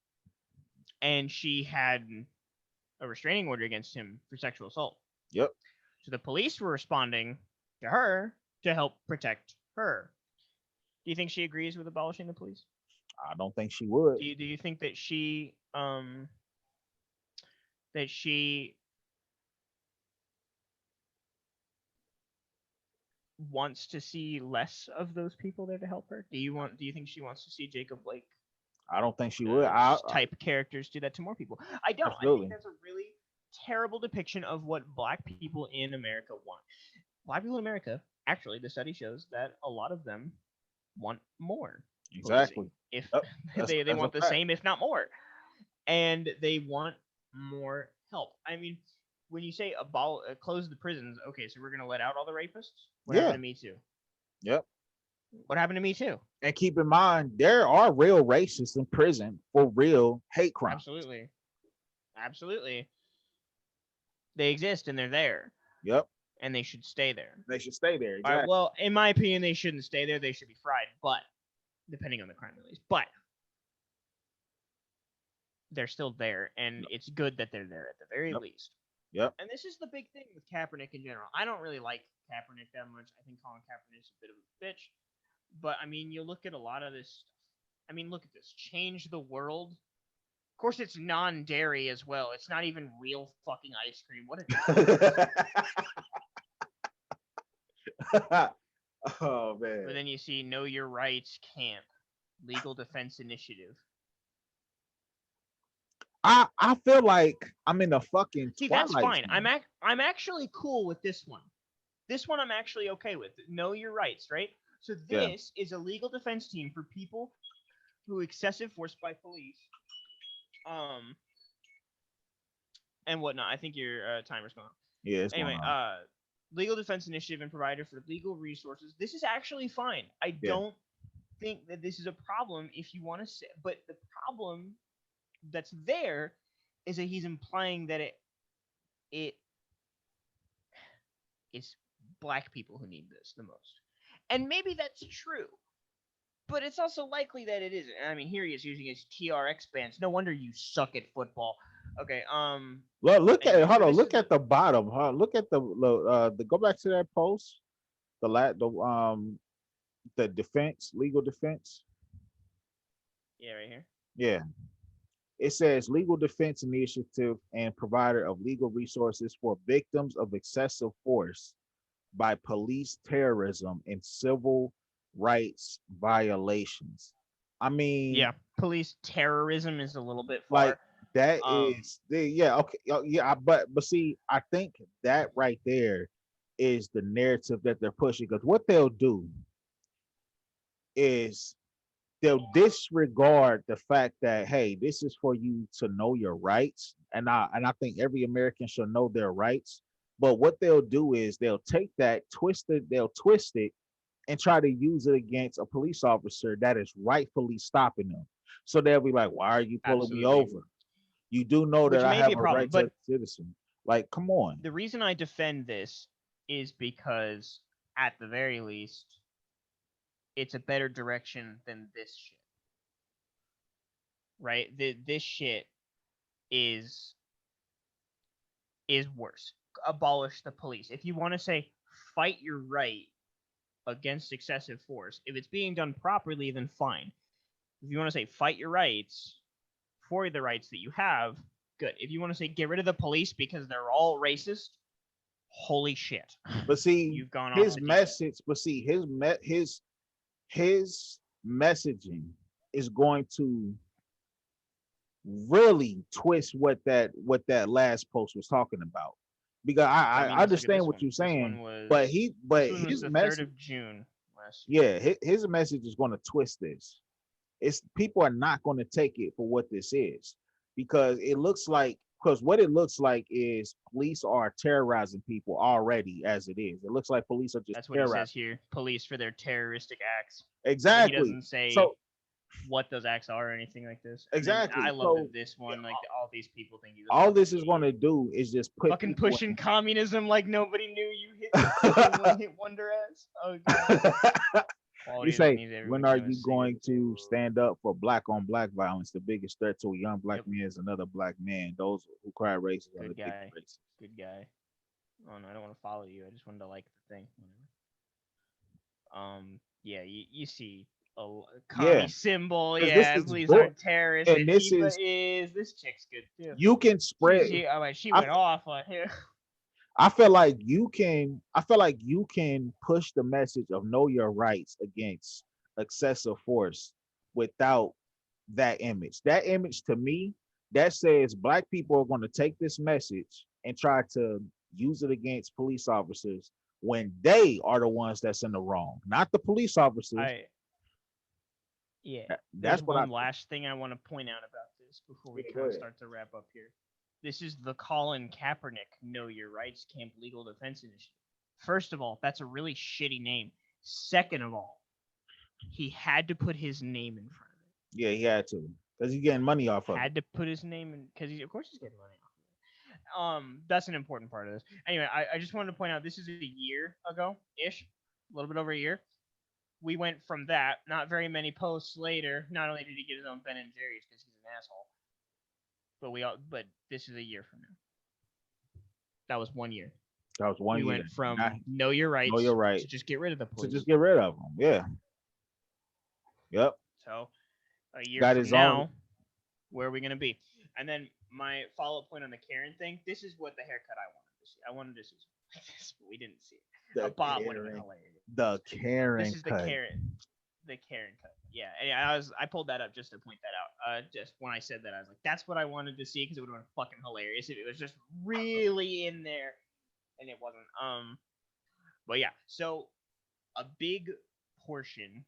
And she had a restraining order against him for sexual assault. Yep. So the police were responding to her to help protect her. Do you think she agrees with abolishing the police? I don't think she would. Do you think that she wants to see less of those people there to help her? Do you think she wants to see Jacob Blake? I don't think she would. Type characters do that to more people. I don't. Absolutely. I think that's a really terrible depiction of what black people in America want. Black people in America, actually, the study shows that a lot of them want more. Exactly. If Yep. they want the same, if not more, and they want more help. I mean, when you say close the prisons, okay, so we're gonna let out all the rapists. What happened to Me Too? Yep. What happened to Me Too? And keep in mind, there are real racists in prison for real hate crimes. Absolutely. Absolutely. They exist and they're there. Yep. And they should stay there. They should stay there. Exactly. All right, well, in my opinion, they shouldn't stay there. They should be fried, but depending on the crime at least. But they're still there, and it's good that they're there at the very least. Yep. And this is the big thing with Kaepernick in general. I don't really like Kaepernick that much. I think Colin Kaepernick is a bit of a bitch. But, I mean, you look at a lot of this stuff. I mean, look at this. Change the world. Of course, it's non-dairy as well. It's not even real fucking ice cream. What a... Oh, man. But then you see Know Your Rights Camp. Legal Defense Initiative. I feel like I'm in a fucking See, that's fine. Zone. I'm actually cool with this one. This one I'm actually okay with. Know your rights, right? So this is a legal defense team for people through excessive force by police, um, and whatnot. I think your timer's gone. Yeah, it's going Anyway, on. legal defense initiative and provider for legal resources. This is actually fine. I Yeah. don't think that this is a problem if you want to say, but the problem that's there is that he's implying that it is black people who need this the most. And maybe that's true. But it's also likely that it isn't. I mean, here he is using his TRX bands. No wonder you suck at football. Okay, Look at anyway, hold so on. this Look is at the bottom. Huh? Look at the go back to that post. The defense, legal defense. yeah, right here. Yeah. It says legal defense initiative and provider of legal resources for victims of excessive force by police terrorism and civil rights violations. I mean, Yeah, police terrorism is a little bit like far. that Um, is yeah, okay, yeah, but see, I think that right there is the narrative that they're pushing, because what they'll do is they'll disregard the fact that, hey, this is for you to know your rights, and I think every American should know their rights. But what they'll do is they'll take that they'll twist it and try to use it against a police officer that is rightfully stopping them. So they'll be like, why are you pulling me absolutely. over? You do know Which that I may be have a a problem, right to a but citizen. Like, come on. the reason I defend this is because, at the very least, it's a better direction than this shit. Right? This shit is worse. Abolish the police. If you want to say fight your right against excessive force, if it's being done properly, then fine. If you want to say fight your rights for the rights that you have, good. If you want to say get rid of the police because they're all racist, holy shit. But see, You've gone off his the deep message, but see, his messaging is going to really twist what that last post was talking about. Because I I mean, let's look at understand this what one. you're This one saying, but was he this but one was his the 3rd message, of June last year. yeah, his message is going to twist this. It's people are not going to take it for what this is, because it looks like, because what it looks like is police are terrorizing people already as it is. It looks like police are just That's what he says terrorizing. here. Police for their terroristic acts. But he Exactly. doesn't say So what those acts are or anything like this. And then exactly. I love So that this one, like all these people think he's a all this fucking is going to idiot. do is just put Fucking people pushing communism like nobody knew you hit fucking one hit wonder ass. Oh god. You Quality that say, needs everyone when to are know you is going to Singapore. stand up for black on black violence? The biggest threat to a young black Yep. man is another black man. Those who cry racist are the Good big guy. racist. Good guy. Oh no, I don't want to follow you. I just wanted to like the thing. Yeah, you see a Yeah, commie symbol. because this Yeah, is police book, aren't terrorists. and this Antifa is, is. This chick's good too. you can spread. She I, went off on him. I feel like you can. I feel like you can push the message of know your rights against excessive force without that image. That image to me, that says black people are going to take this message and try to use it against police officers when they are the ones that's in the wrong, not the police officers. Yeah. That's There's what I one last thing I want to point out about this before we Yeah, go kind of ahead. start to wrap up here. This is the Colin Kaepernick Know Your Rights Camp Legal Defense Initiative. First of all, that's a really shitty name. Second of all, he had to put his name in front of it. Yeah, he had to, because he's getting money off of it. Had to put his name in because of course he's getting money off of it. That's an important part of this. Anyway, I just wanted to point out this is a year ago ish, a little bit over a year. We went from that, not very many posts later. Not only did he get his own Ben and Jerry's because he's an asshole, but this is a year from now. That was 1 year. That was 1 We year. went from Now, know your rights know your rights to just get rid of the to police. just get rid of them. Yeah. Yep. So a year Got from his now, own. where are we gonna be? And then my follow-up point on the Karen thing. This is what the haircut I wanted to see. I wanted to see something like this, but we didn't see it. A bob would have been hilarious. The Karen This is the cut. the Karen cut. Yeah, and I pulled that up just to point that out. Just when I said that, I was like, that's what I wanted to see because it would have been fucking hilarious if it was just really in there, and it wasn't. But yeah, so a big portion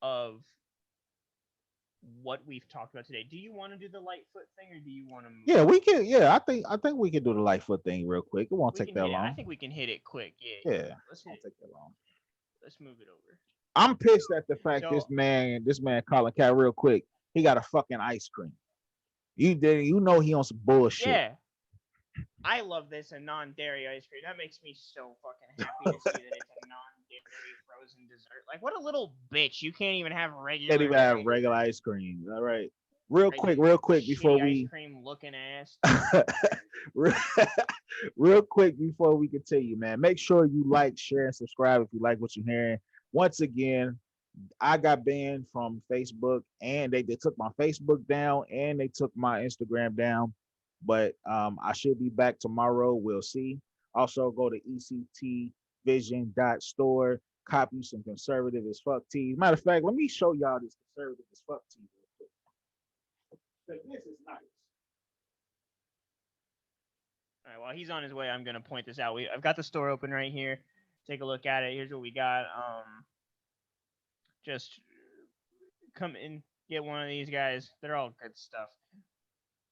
of what we've talked about today. Do you want to do the Lightfoot thing, or do you want to move? Yeah, we can. Yeah, I think we can do the Lightfoot thing real quick. It won't We take can that hit it. I long. think we can hit it quick. Yeah. Yeah, Let's it hit won't it. take that long. Let's move it over. I'm pissed at the fact So this man Colin Cat real quick. He got a fucking ice cream. You know he on some bullshit. yeah, I love this a non-dairy ice cream. That makes me so fucking happy to see that it's a non-dairy frozen dessert. Like, what a little bitch! You can't even have regular. Can't even have ice regular cream. ice cream. All right. Right, Real quick before shitty ice we cream looking ass. real, real quick before we continue, man. Make sure you like, share, and subscribe if you like what you're hearing. Once again, I got banned from Facebook, and they took my Facebook down, and they took my Instagram down. But I should be back tomorrow. We'll see. Also, go to ectvision.store, copy some conservative as fuck tees. Matter of fact, let me show y'all this conservative as fuck tee real quick. 'Cause this is nice. All right, while he's on his way, I'm gonna point this out. I've got the store open right here. Take a look at it. Here's what we got. Just come in, get one of these guys. They're all good stuff.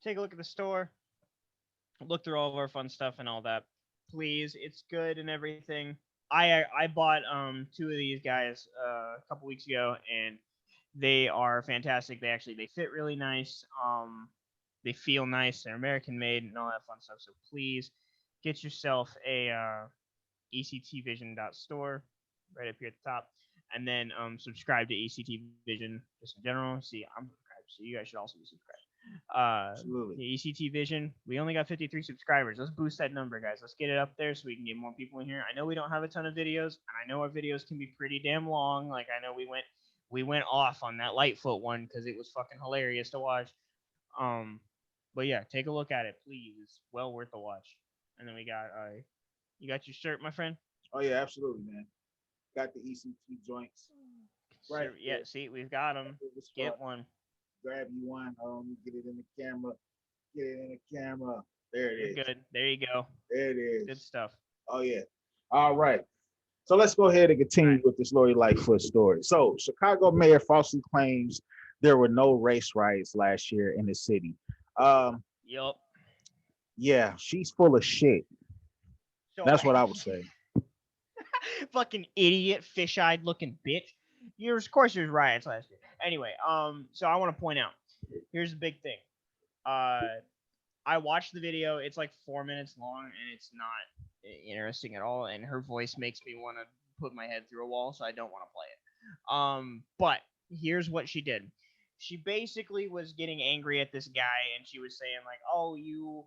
Take a look at the store. Look through all of our fun stuff and all that. Please, it's good and everything. I bought two of these guys a couple weeks ago, and they are fantastic. They fit really nice. They feel nice. They're American made and all that fun stuff. So please get yourself a ectvision.store right up here at the top, and then subscribe to ECT Vision just in general. See, I'm subscribed, so you guys should also be subscribed. Absolutely. The ECT Vision, we only got 53 subscribers. Let's boost that number, guys. Let's get it up there so we can get more people in here. I know we don't have a ton of videos, and I know our videos can be pretty damn long. Like, I know we went off on that Lightfoot one because it was fucking hilarious to watch. But yeah, take a look at it, please. It's well worth the watch. And then we got you got your shirt, my friend? Oh yeah, absolutely, man. Got the ECT joints. Right. Yeah, see, we've got them. Get one. Grab you one. Get it in the camera. Get it in the camera. There it is. You're good. There you go. There it is. Good stuff. Oh yeah. All right. So let's go ahead and continue with this Lori Lightfoot story. So Chicago mayor falsely claims there were no race riots last year in the city. Yup. Yeah, she's full of shit. So That's what I would say. fucking idiot, fish-eyed looking bitch. Of course, there's riots last year. Anyway, so I want to point out. Here's the big thing. I watched the video. It's like 4 minutes long, and it's not interesting at all. And her voice makes me want to put my head through a wall, so I don't want to play it. But here's what she did. She basically was getting angry at this guy, and she was saying like, "Oh, you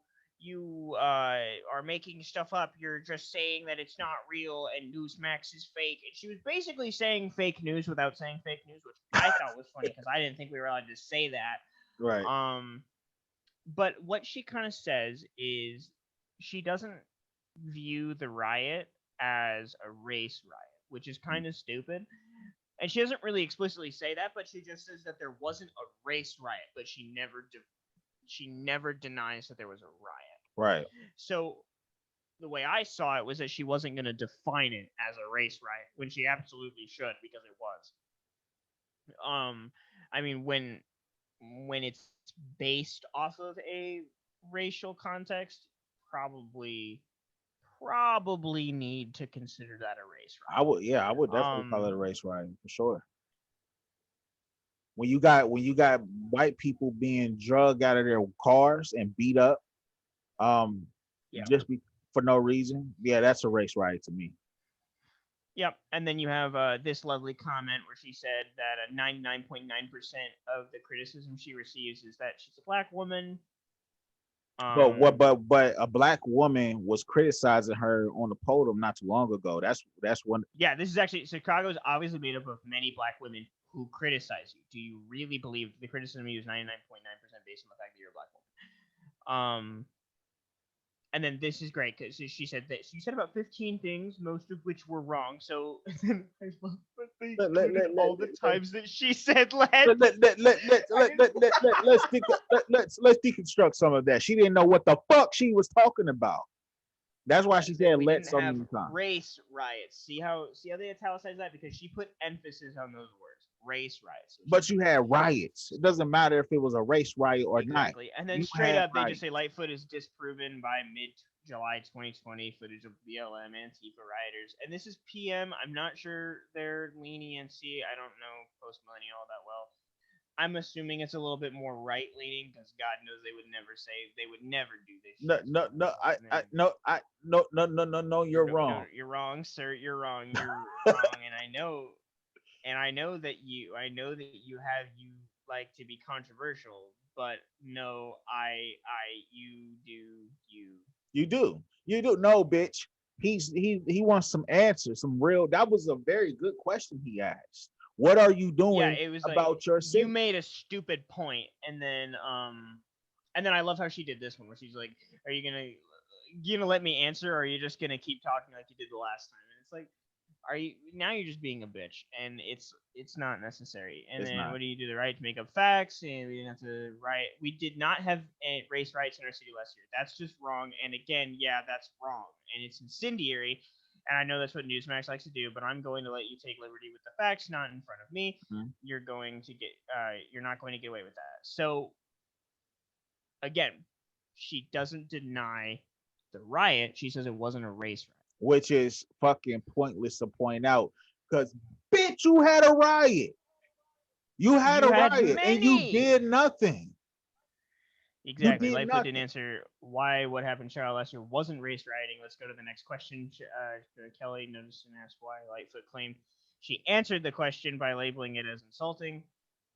are making stuff up. You're just saying that it's not real, and Newsmax is fake." And she was basically saying fake news without saying fake news, which I thought was funny because I didn't think we were allowed to say that. Right. But what she kind of says is she doesn't view the riot as a race riot, which is kind of stupid. And she doesn't really explicitly say that, but she just says that there wasn't a race riot, but she never denies that there was a riot. Right. So the way I saw it was that she wasn't going to define it as a race riot when she absolutely should, because it was. I mean, when it's based off of a racial context, probably need to consider that a race riot. I would definitely call it a race riot for sure. When you got white people being drugged out of their cars and beat up, just for no reason, yeah, that's a race riot to me. Yep, and then you have this lovely comment where she said that 99.9% of the criticism she receives is that she's a black woman. But a black woman was criticizing her on the podium not too long ago. That's one. Yeah, this is actually Chicago's obviously made up of many black women who criticize you. Do you really believe the criticism you is 99.9% based on the fact that you're a black woman? And then this is great because she said that she said about 15 things, most of which were wrong. So all the times that she said let's deconstruct some of that. She didn't know what the fuck she was talking about. That's why she said let some race riots. See how they italicize that, because she put emphasis on those words. race riots. But you had riots. It doesn't matter if it was a race riot or not. Exactly. And then You straight had up, they just say riots. Lightfoot is disproven by mid-July 2020 footage of BLM Antifa rioters. And this is PM. I'm not sure their leniency. I don't know post-millennial all that well. I'm assuming it's a little bit more right-leaning because God knows they would never do this. No, shit. no, no, no. You're wrong. You're wrong, sir. You're wrong. You're wrong. And I know that you like to be controversial, but no, you do. You do. No, bitch. He wants some answers, some real. That was a very good question he asked. What are you Yeah, doing it was about like your you city? made a stupid point, and then I love how she did this one where she's like, "Are you gonna let me answer, or are you just gonna keep talking like you did the last time?" And it's like, you're just being a bitch, and it's not necessary. And It's then not. what do you do? The right to make up facts, and we didn't have to riot. We did not have race riots in our city last year. That's just wrong. And again, yeah, that's wrong, and it's incendiary. And I know that's what Newsmax likes to do, but I'm going to let you take liberty with the facts, not in front of me. Mhm. You're not going to get away with that. So again, she doesn't deny the riot. She says it wasn't a race riot. Which is fucking pointless to point out. Because, bitch, you had a riot. You had You a had riot and you many. did nothing. Exactly. did Lightfoot didn't nothing. answer why what happened to Charlotte last year wasn't race rioting. Let's go to the next question. Kelly noticed and asked why Lightfoot claimed she answered the question by labeling it as insulting.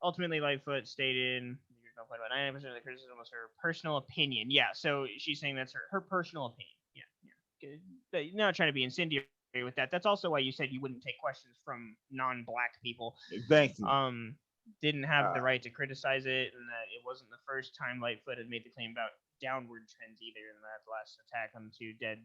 Ultimately, Lightfoot stated, "You're not about 90% of the criticism was her personal opinion." Yeah, so she's saying that's her personal opinion. Yeah. You're not trying to be incendiary with that. That's also why you said you wouldn't take questions from non-black people. Thank you. Didn't have the right to criticize it, and that it wasn't the first time Lightfoot had made the claim about downward trends either. In that last attack on the two dead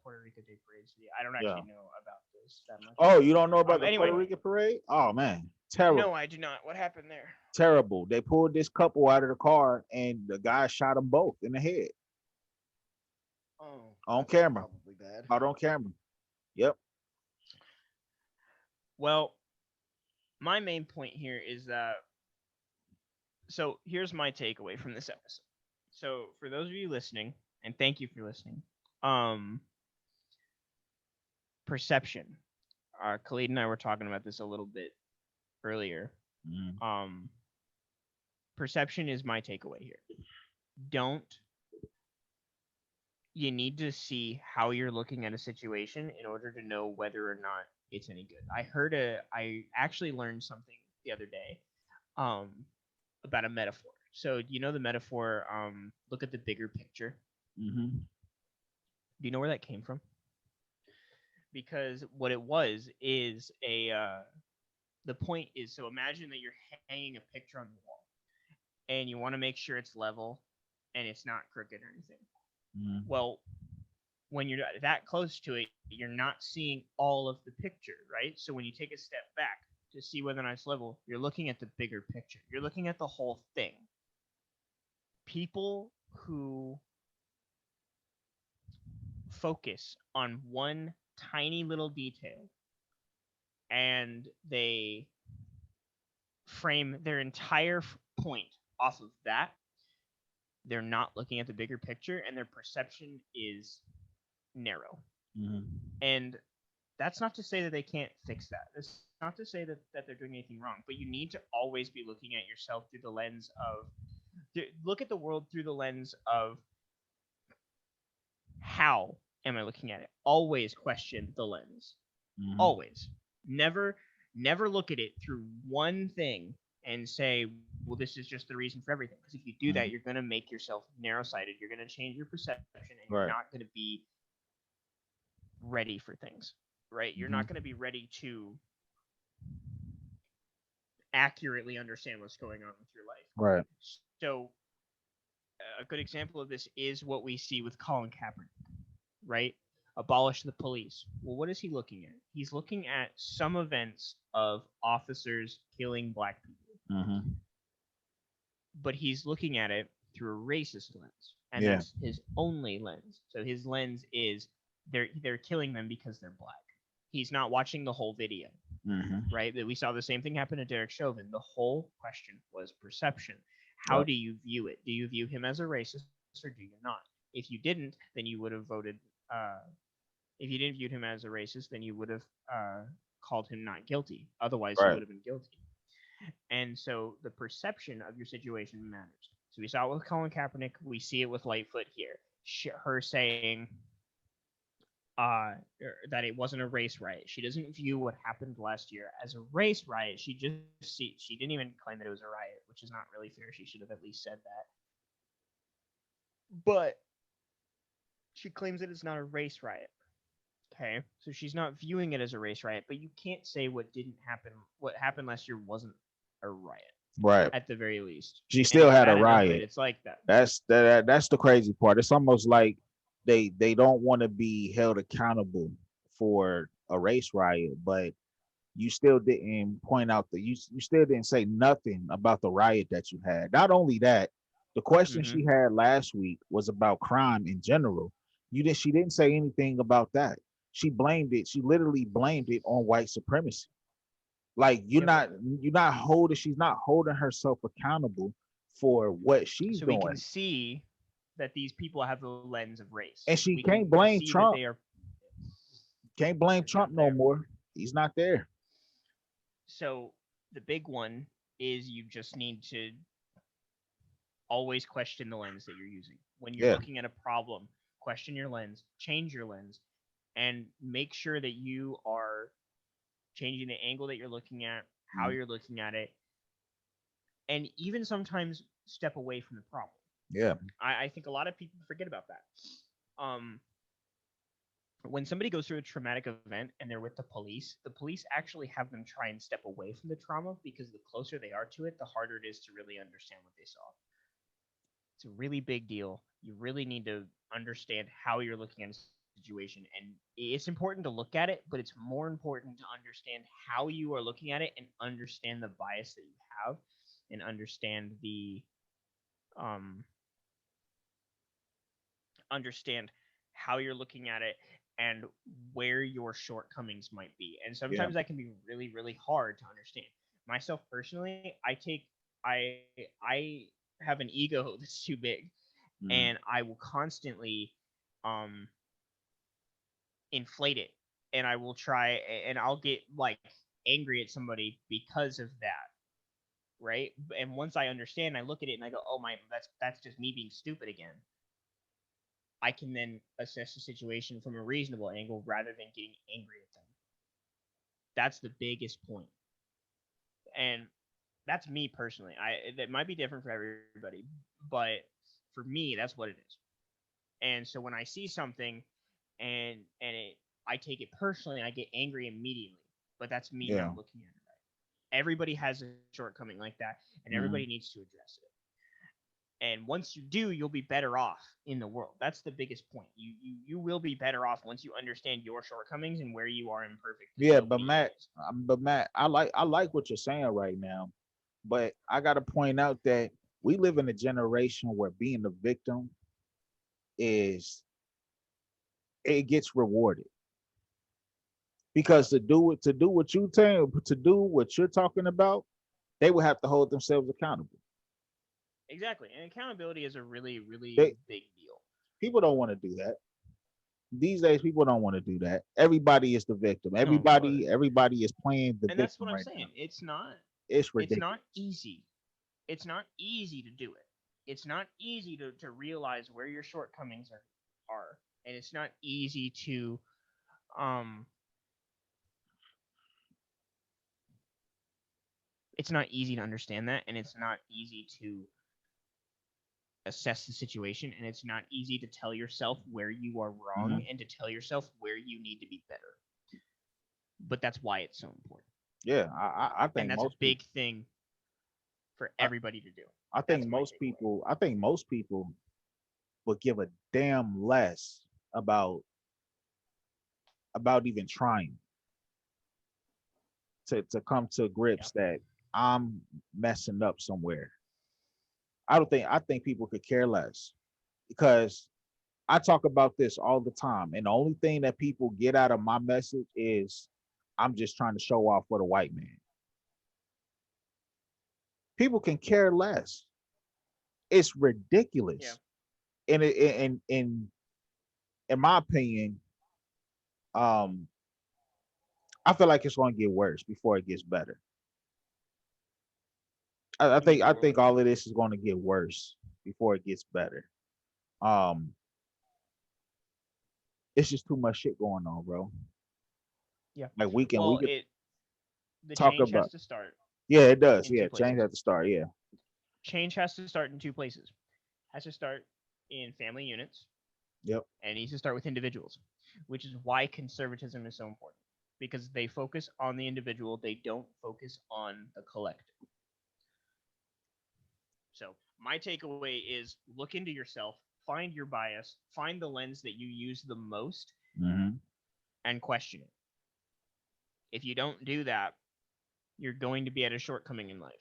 Puerto Rico Day parades. I don't actually know about this that much. Oh, you don't know about the anyway, Puerto Rican parade? Oh man, terrible. No, I do not. What happened there? Terrible. They pulled this couple out of the car and the guy shot them both in the head. Oh, on camera. Probably bad. Out on camera. Yep. Well, my main point here is that. So here's my takeaway from this episode. So for those of you listening, and thank you for listening, perception. Khalid and I were talking about this a little bit earlier. Perception is my takeaway here. You need to see how you're looking at a situation in order to know whether or not it's any good. I actually learned something the other day about a metaphor. So you know the metaphor, look at the bigger picture. Mm-hmm. Do you know where that came from? Because what it was is the point is, so imagine that you're hanging a picture on the wall and you want to make sure it's level and it's not crooked or anything. Mm-hmm. Well, when you're that close to it, you're not seeing all of the picture, right? So when you take a step back to see whether or not it's level, you're looking at the bigger picture. You're looking at the whole thing. People who focus on one tiny little detail and they frame their entire point off of that, they're not looking at the bigger picture and their perception is narrow. Mm-hmm. And that's not to say that they can't fix that. It's not to say that they're doing anything wrong, but you need to always be looking at yourself through the lens of look at the world through the lens of how am I looking at it? Always question the lens. Mm-hmm. Always. Never look at it through one thing and say, well, this is just the reason for everything. Because if you do that, you're going to make yourself narrow-sighted. You're going to change your perception, and you're not going to be ready for things, right? You're not going to be ready to accurately understand what's going on with your life. Right. So a good example of this is what we see with Colin Kaepernick, right? Abolish the police. Well, what is he looking at? He's looking at some events of officers killing black people. Mm-hmm. But he's looking at it through a racist lens. And that's his only lens. So his lens is they're killing them because they're black. He's not watching the whole video. right? That we saw the same thing happen to Derek Chauvin. The whole question was perception. How Yep. do you view it? Do you view him as a racist or do you not? If you didn't, then you would have voted. If you didn't view him as a racist, then you would have called him not guilty. Otherwise, he Right. would have been guilty. And so the perception of your situation matters. So we saw it with Colin Kaepernick. We see it with Lightfoot here. Her saying that it wasn't a race riot. She doesn't view what happened last year as a race riot. She didn't even claim that it was a riot, which is not really fair. She should have at least said that. But she claims that it's not a race riot. Okay, so she's not viewing it as a race riot, but you can't say what didn't happen. What happened last year wasn't a riot, Right. at the very least. She And still it's had a bad enough that riot. It's like that. That's the crazy part. It's almost like they don't want to be held accountable for a race riot, but you still didn't point out you still didn't say nothing about the riot that you had. Not only that, the question Mhm. she had last week was about crime in general. She didn't say anything about that. She literally blamed it on white supremacy. Like Yep. she's not holding herself accountable for what she's So we can doing. see that these people have the lens of race. And she We can't can blame see that Trump. they are. Can't blame They're Trump not no there. more. He's not there. So the big one is you just need to always question the lens that you're using. When you're Yeah. looking at a problem, question your lens, change your lens, and make sure that you are changing the angle that you're looking at, how Mhm. you're looking at it, and even sometimes step away from the problem. Yeah. I think a lot of people forget about that. When somebody goes through a traumatic event and they're with the police actually have them try and step away from the trauma because the closer they are to it, the harder it is to really understand what they saw. It's a really big deal. You really need to understand how you're looking at a situation. And it's important to look at it, but it's more important to understand how you are looking at it and understand the bias that you have and um understand how you're looking at it and where your shortcomings might be. And Yeah. sometimes that can be really, really hard to understand. Myself personally, I have an ego that's too big, Mhm. and I will constantly um inflate it, and I will try, and I'll get like angry at somebody because of that, right? And once I understand, I look at it and I go, oh my, that's just me being stupid again. I can then assess the situation from a reasonable angle rather than getting angry at them. That's the biggest point. And that's me personally. That might be different for everybody, but for me, that's what it is. And so when I see something and I take it personally, I get angry immediately. But that's me Yeah. not looking at it right. Everybody has a shortcoming like that, and everybody Mhm. needs to address it. And once you do, you'll be better off in the world. That's the biggest point. You will be better off once you understand your shortcomings and where you are imperfect. Yeah, Nobody is. but Matt, I like what you're saying right now, but I got to point out that we live in a generation where being a victim is it gets rewarded because to do what you're talking about, they will have to hold themselves accountable. Exactly. And accountability is a really, really They big deal. People don't want to do that. These days people don't want to do that. Everybody is the victim. No, but Everybody is playing the and that's victim what I'm right now. saying. It's It's not ridiculous. easy. It's not easy to do it. It's not easy to realize where your shortcomings are. And it's not easy to um it's not easy to understand that, and it's not easy to assess the situation, and it's not easy to tell yourself where you are wrong Mhm. and to tell yourself where you need to be better. But that's why it's so important. Yeah, I And think that's a most people big thing for I, everybody to do. That's my takeaway. I think most people would give a damn less about even trying to come to Yeah. grips that I'm messing up somewhere. I think people could care less because I talk about this all the time, and the only thing that people get out of my message is I'm just trying to show off for the white man. People can care less. It's Yeah. ridiculous. And in my opinion, um, I feel like it's going to get worse before it gets better. I What do you think mean I worse? think all of this is going to get worse before it gets better. Um, it's just too much shit going on, bro. Yeah. Like we Well, could the talk change has about. to start Yeah, it does. in two Yeah, change places. at the start. Yeah, Change has to start in two places. Has to start in family units, yep, and it needs to start with individuals, which is why conservatism is so important because they focus on the individual, they don't focus on the collective. So, my takeaway is look into yourself, find your bias, find the lens that you use the most, hmm and question it. If you don't do that, you're going to be at a shortcoming in life.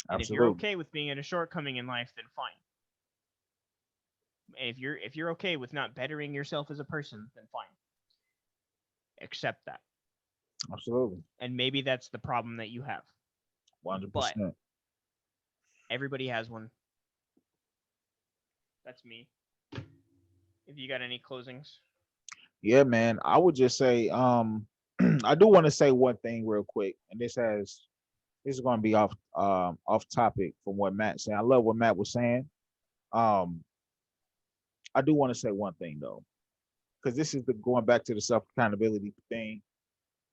And if you're absolutely. okay with being at a shortcoming in life, then fine. And if you're okay with not bettering yourself as a person, then fine. Accept that. Absolutely. And maybe that's the problem that you have. 100%. But everybody has one. That's me. If you got any closings. Yeah, man. I would just say, I do want to say one thing real quick, and this is going to be off topic from what Matt said. I love what Matt was saying. Um, I do want to say one thing though, because this is the going back to the self accountability thing,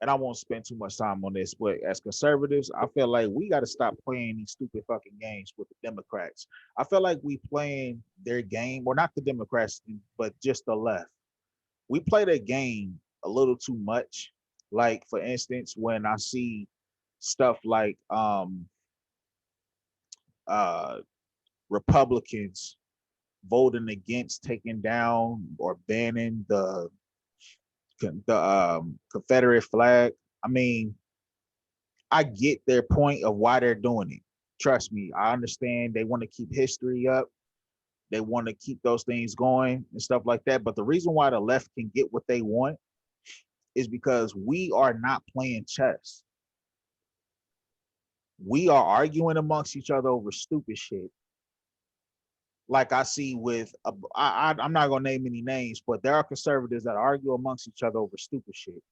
and I won't spend too much time on this. But as conservatives, I feel like we got to stop playing these stupid fucking games with the Democrats. I feel like we playing their game, or not the Democrats, but just the left. We play their game a little too much. Like for instance, when I see stuff like uh Republicans voting against taking down or banning the Confederate flag. I mean, I get their point of why they're doing it. Trust me, I understand they want to keep history up. They want to keep those things going and stuff like that. But the reason why the left can get what they want is because we are not playing chess. We are arguing amongst each other over stupid shit. Like I see with, I'm not gonna name any names, but there are conservatives that argue amongst each other over stupid shit.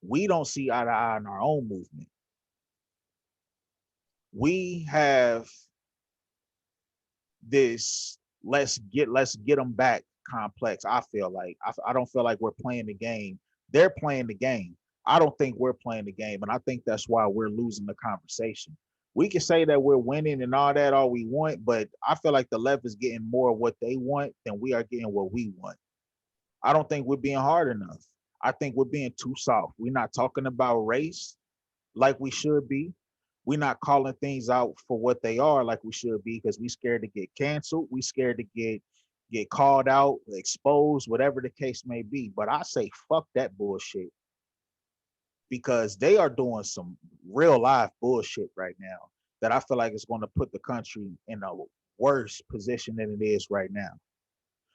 We don't see eye to eye in our own movement. We have this let's get them back complex. I feel like I don't feel like we're playing the game. They're playing the game. I don't think we're playing the game, and I think that's why we're losing the conversation. We can say that we're winning and all that all we want, but I feel like the left is getting more of what they want than we are getting what we want. I don't think we're being hard enough. I think we're being too soft. We're not talking about race like we should be. We're not calling things out for what they are like we should be because we scared to get canceled. We scared to get called out, exposed, whatever the case may be. But I say fuck that bullshit because they are doing some real life bullshit right now that I feel like is going to put the country in a worse position than it is right now.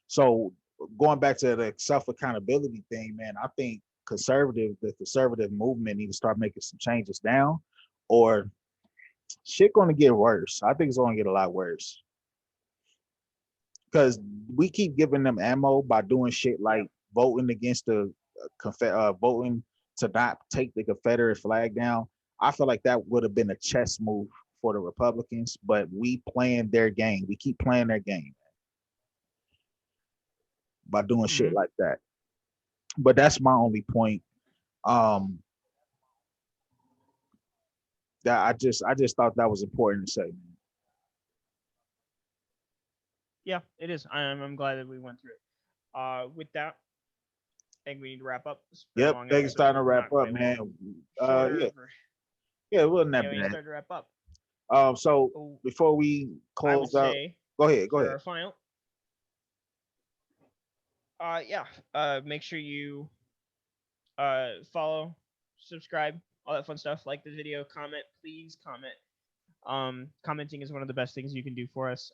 So going back to the self accountability thing, man, I think the conservative movement need to start making some changes down, or shit going to get worse. I think it's going to get a lot worse because we keep giving them ammo by doing shit like voting against the voting to not take the Confederate flag down. I feel like that would have been a chess move for the Republicans, but we playing their game. We keep playing their game by doing shit Mm-hmm. like that. But that's my only point. Um, that I just thought that was important to say. Yeah, it is. I'm glad that we went through it. With that, I think we need to wrap up. It's been a Yep, long I think it's time episode. to wrap Not up, quite long. man. Shorter. Yeah, yeah, it wasn't Yeah, that we need to bad. start to wrap up. So Oh, before we I would close out, say go ahead, go for ahead. our final, yeah, make sure you follow, subscribe, all that fun stuff. Like the video, comment, please comment. Commenting is one of the best things you can do for us.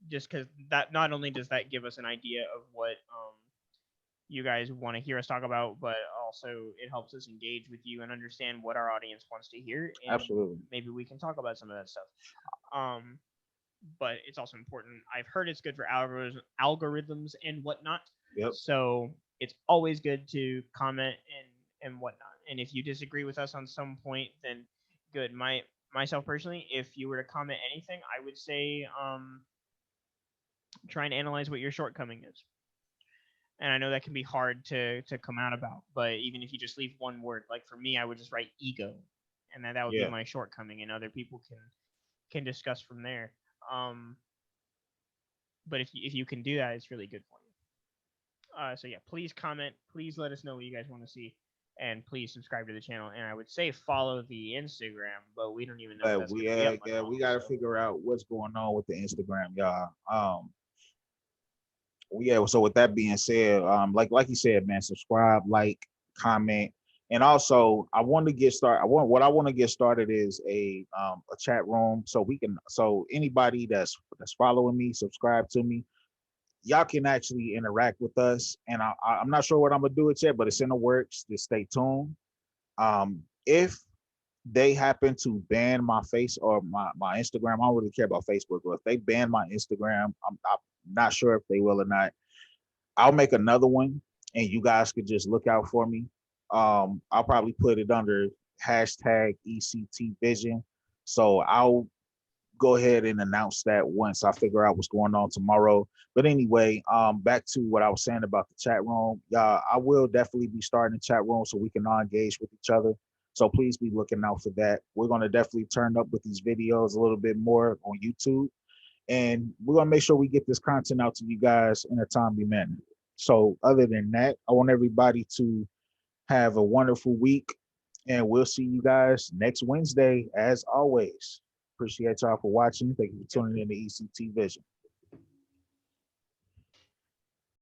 Just because that not only does that give us an idea of what you guys want to hear us talk about, but also it helps us engage with you and understand what our audience wants to hear, and Absolutely. maybe we can talk about some of that stuff. Um, but it's also important. I've heard it's good for algorithms and whatnot. Yep. So it's always good to comment and whatnot. And if you disagree with us on some point, then good. Myself personally, if you were to comment anything, I would say try and analyze what your shortcoming is. And I know that can be hard to come out about, but even if you just leave one word, like for me, I would just write ego, and that would Yeah. be my shortcoming, and other people can discuss from there. But if you can do that, it's really good for you. So yeah, please comment. Please let us know what you guys want to see, and please subscribe to the channel. And I would say follow the Instagram, but we don't even know if that's we gonna be up much we longer, got to so. figure out what's going on with the Instagram, y'all. So with that being said, like you said, man, subscribe, like, comment, and also I want to get started. I want to get started is a chat room, so anybody that's following me, subscribe to me, y'all can actually interact with us. And I'm not sure what I'm gonna do it yet, but it's in the works. Just stay tuned. If they happen to ban my face or my Instagram, I don't really care about Facebook, but if they ban my Instagram, I'm not sure if they will or not. I'll make another one, and you guys could just look out for me. I'll probably put it under hashtag ECT Vision. So I'll go ahead and announce that once I figure out what's going on tomorrow. But anyway, back to what I was saying about the chat room. I will definitely be starting a chat room so we can all engage with each other. So please be looking out for that. We're going to definitely turn up with these videos a little bit more on YouTube. And we're going to make sure we get this content out to you guys in a timely manner. So other than that, I want everybody to have a wonderful week. And we'll see you guys next Wednesday, as always. Appreciate y'all for watching. Thank you for tuning in to ECT Vision.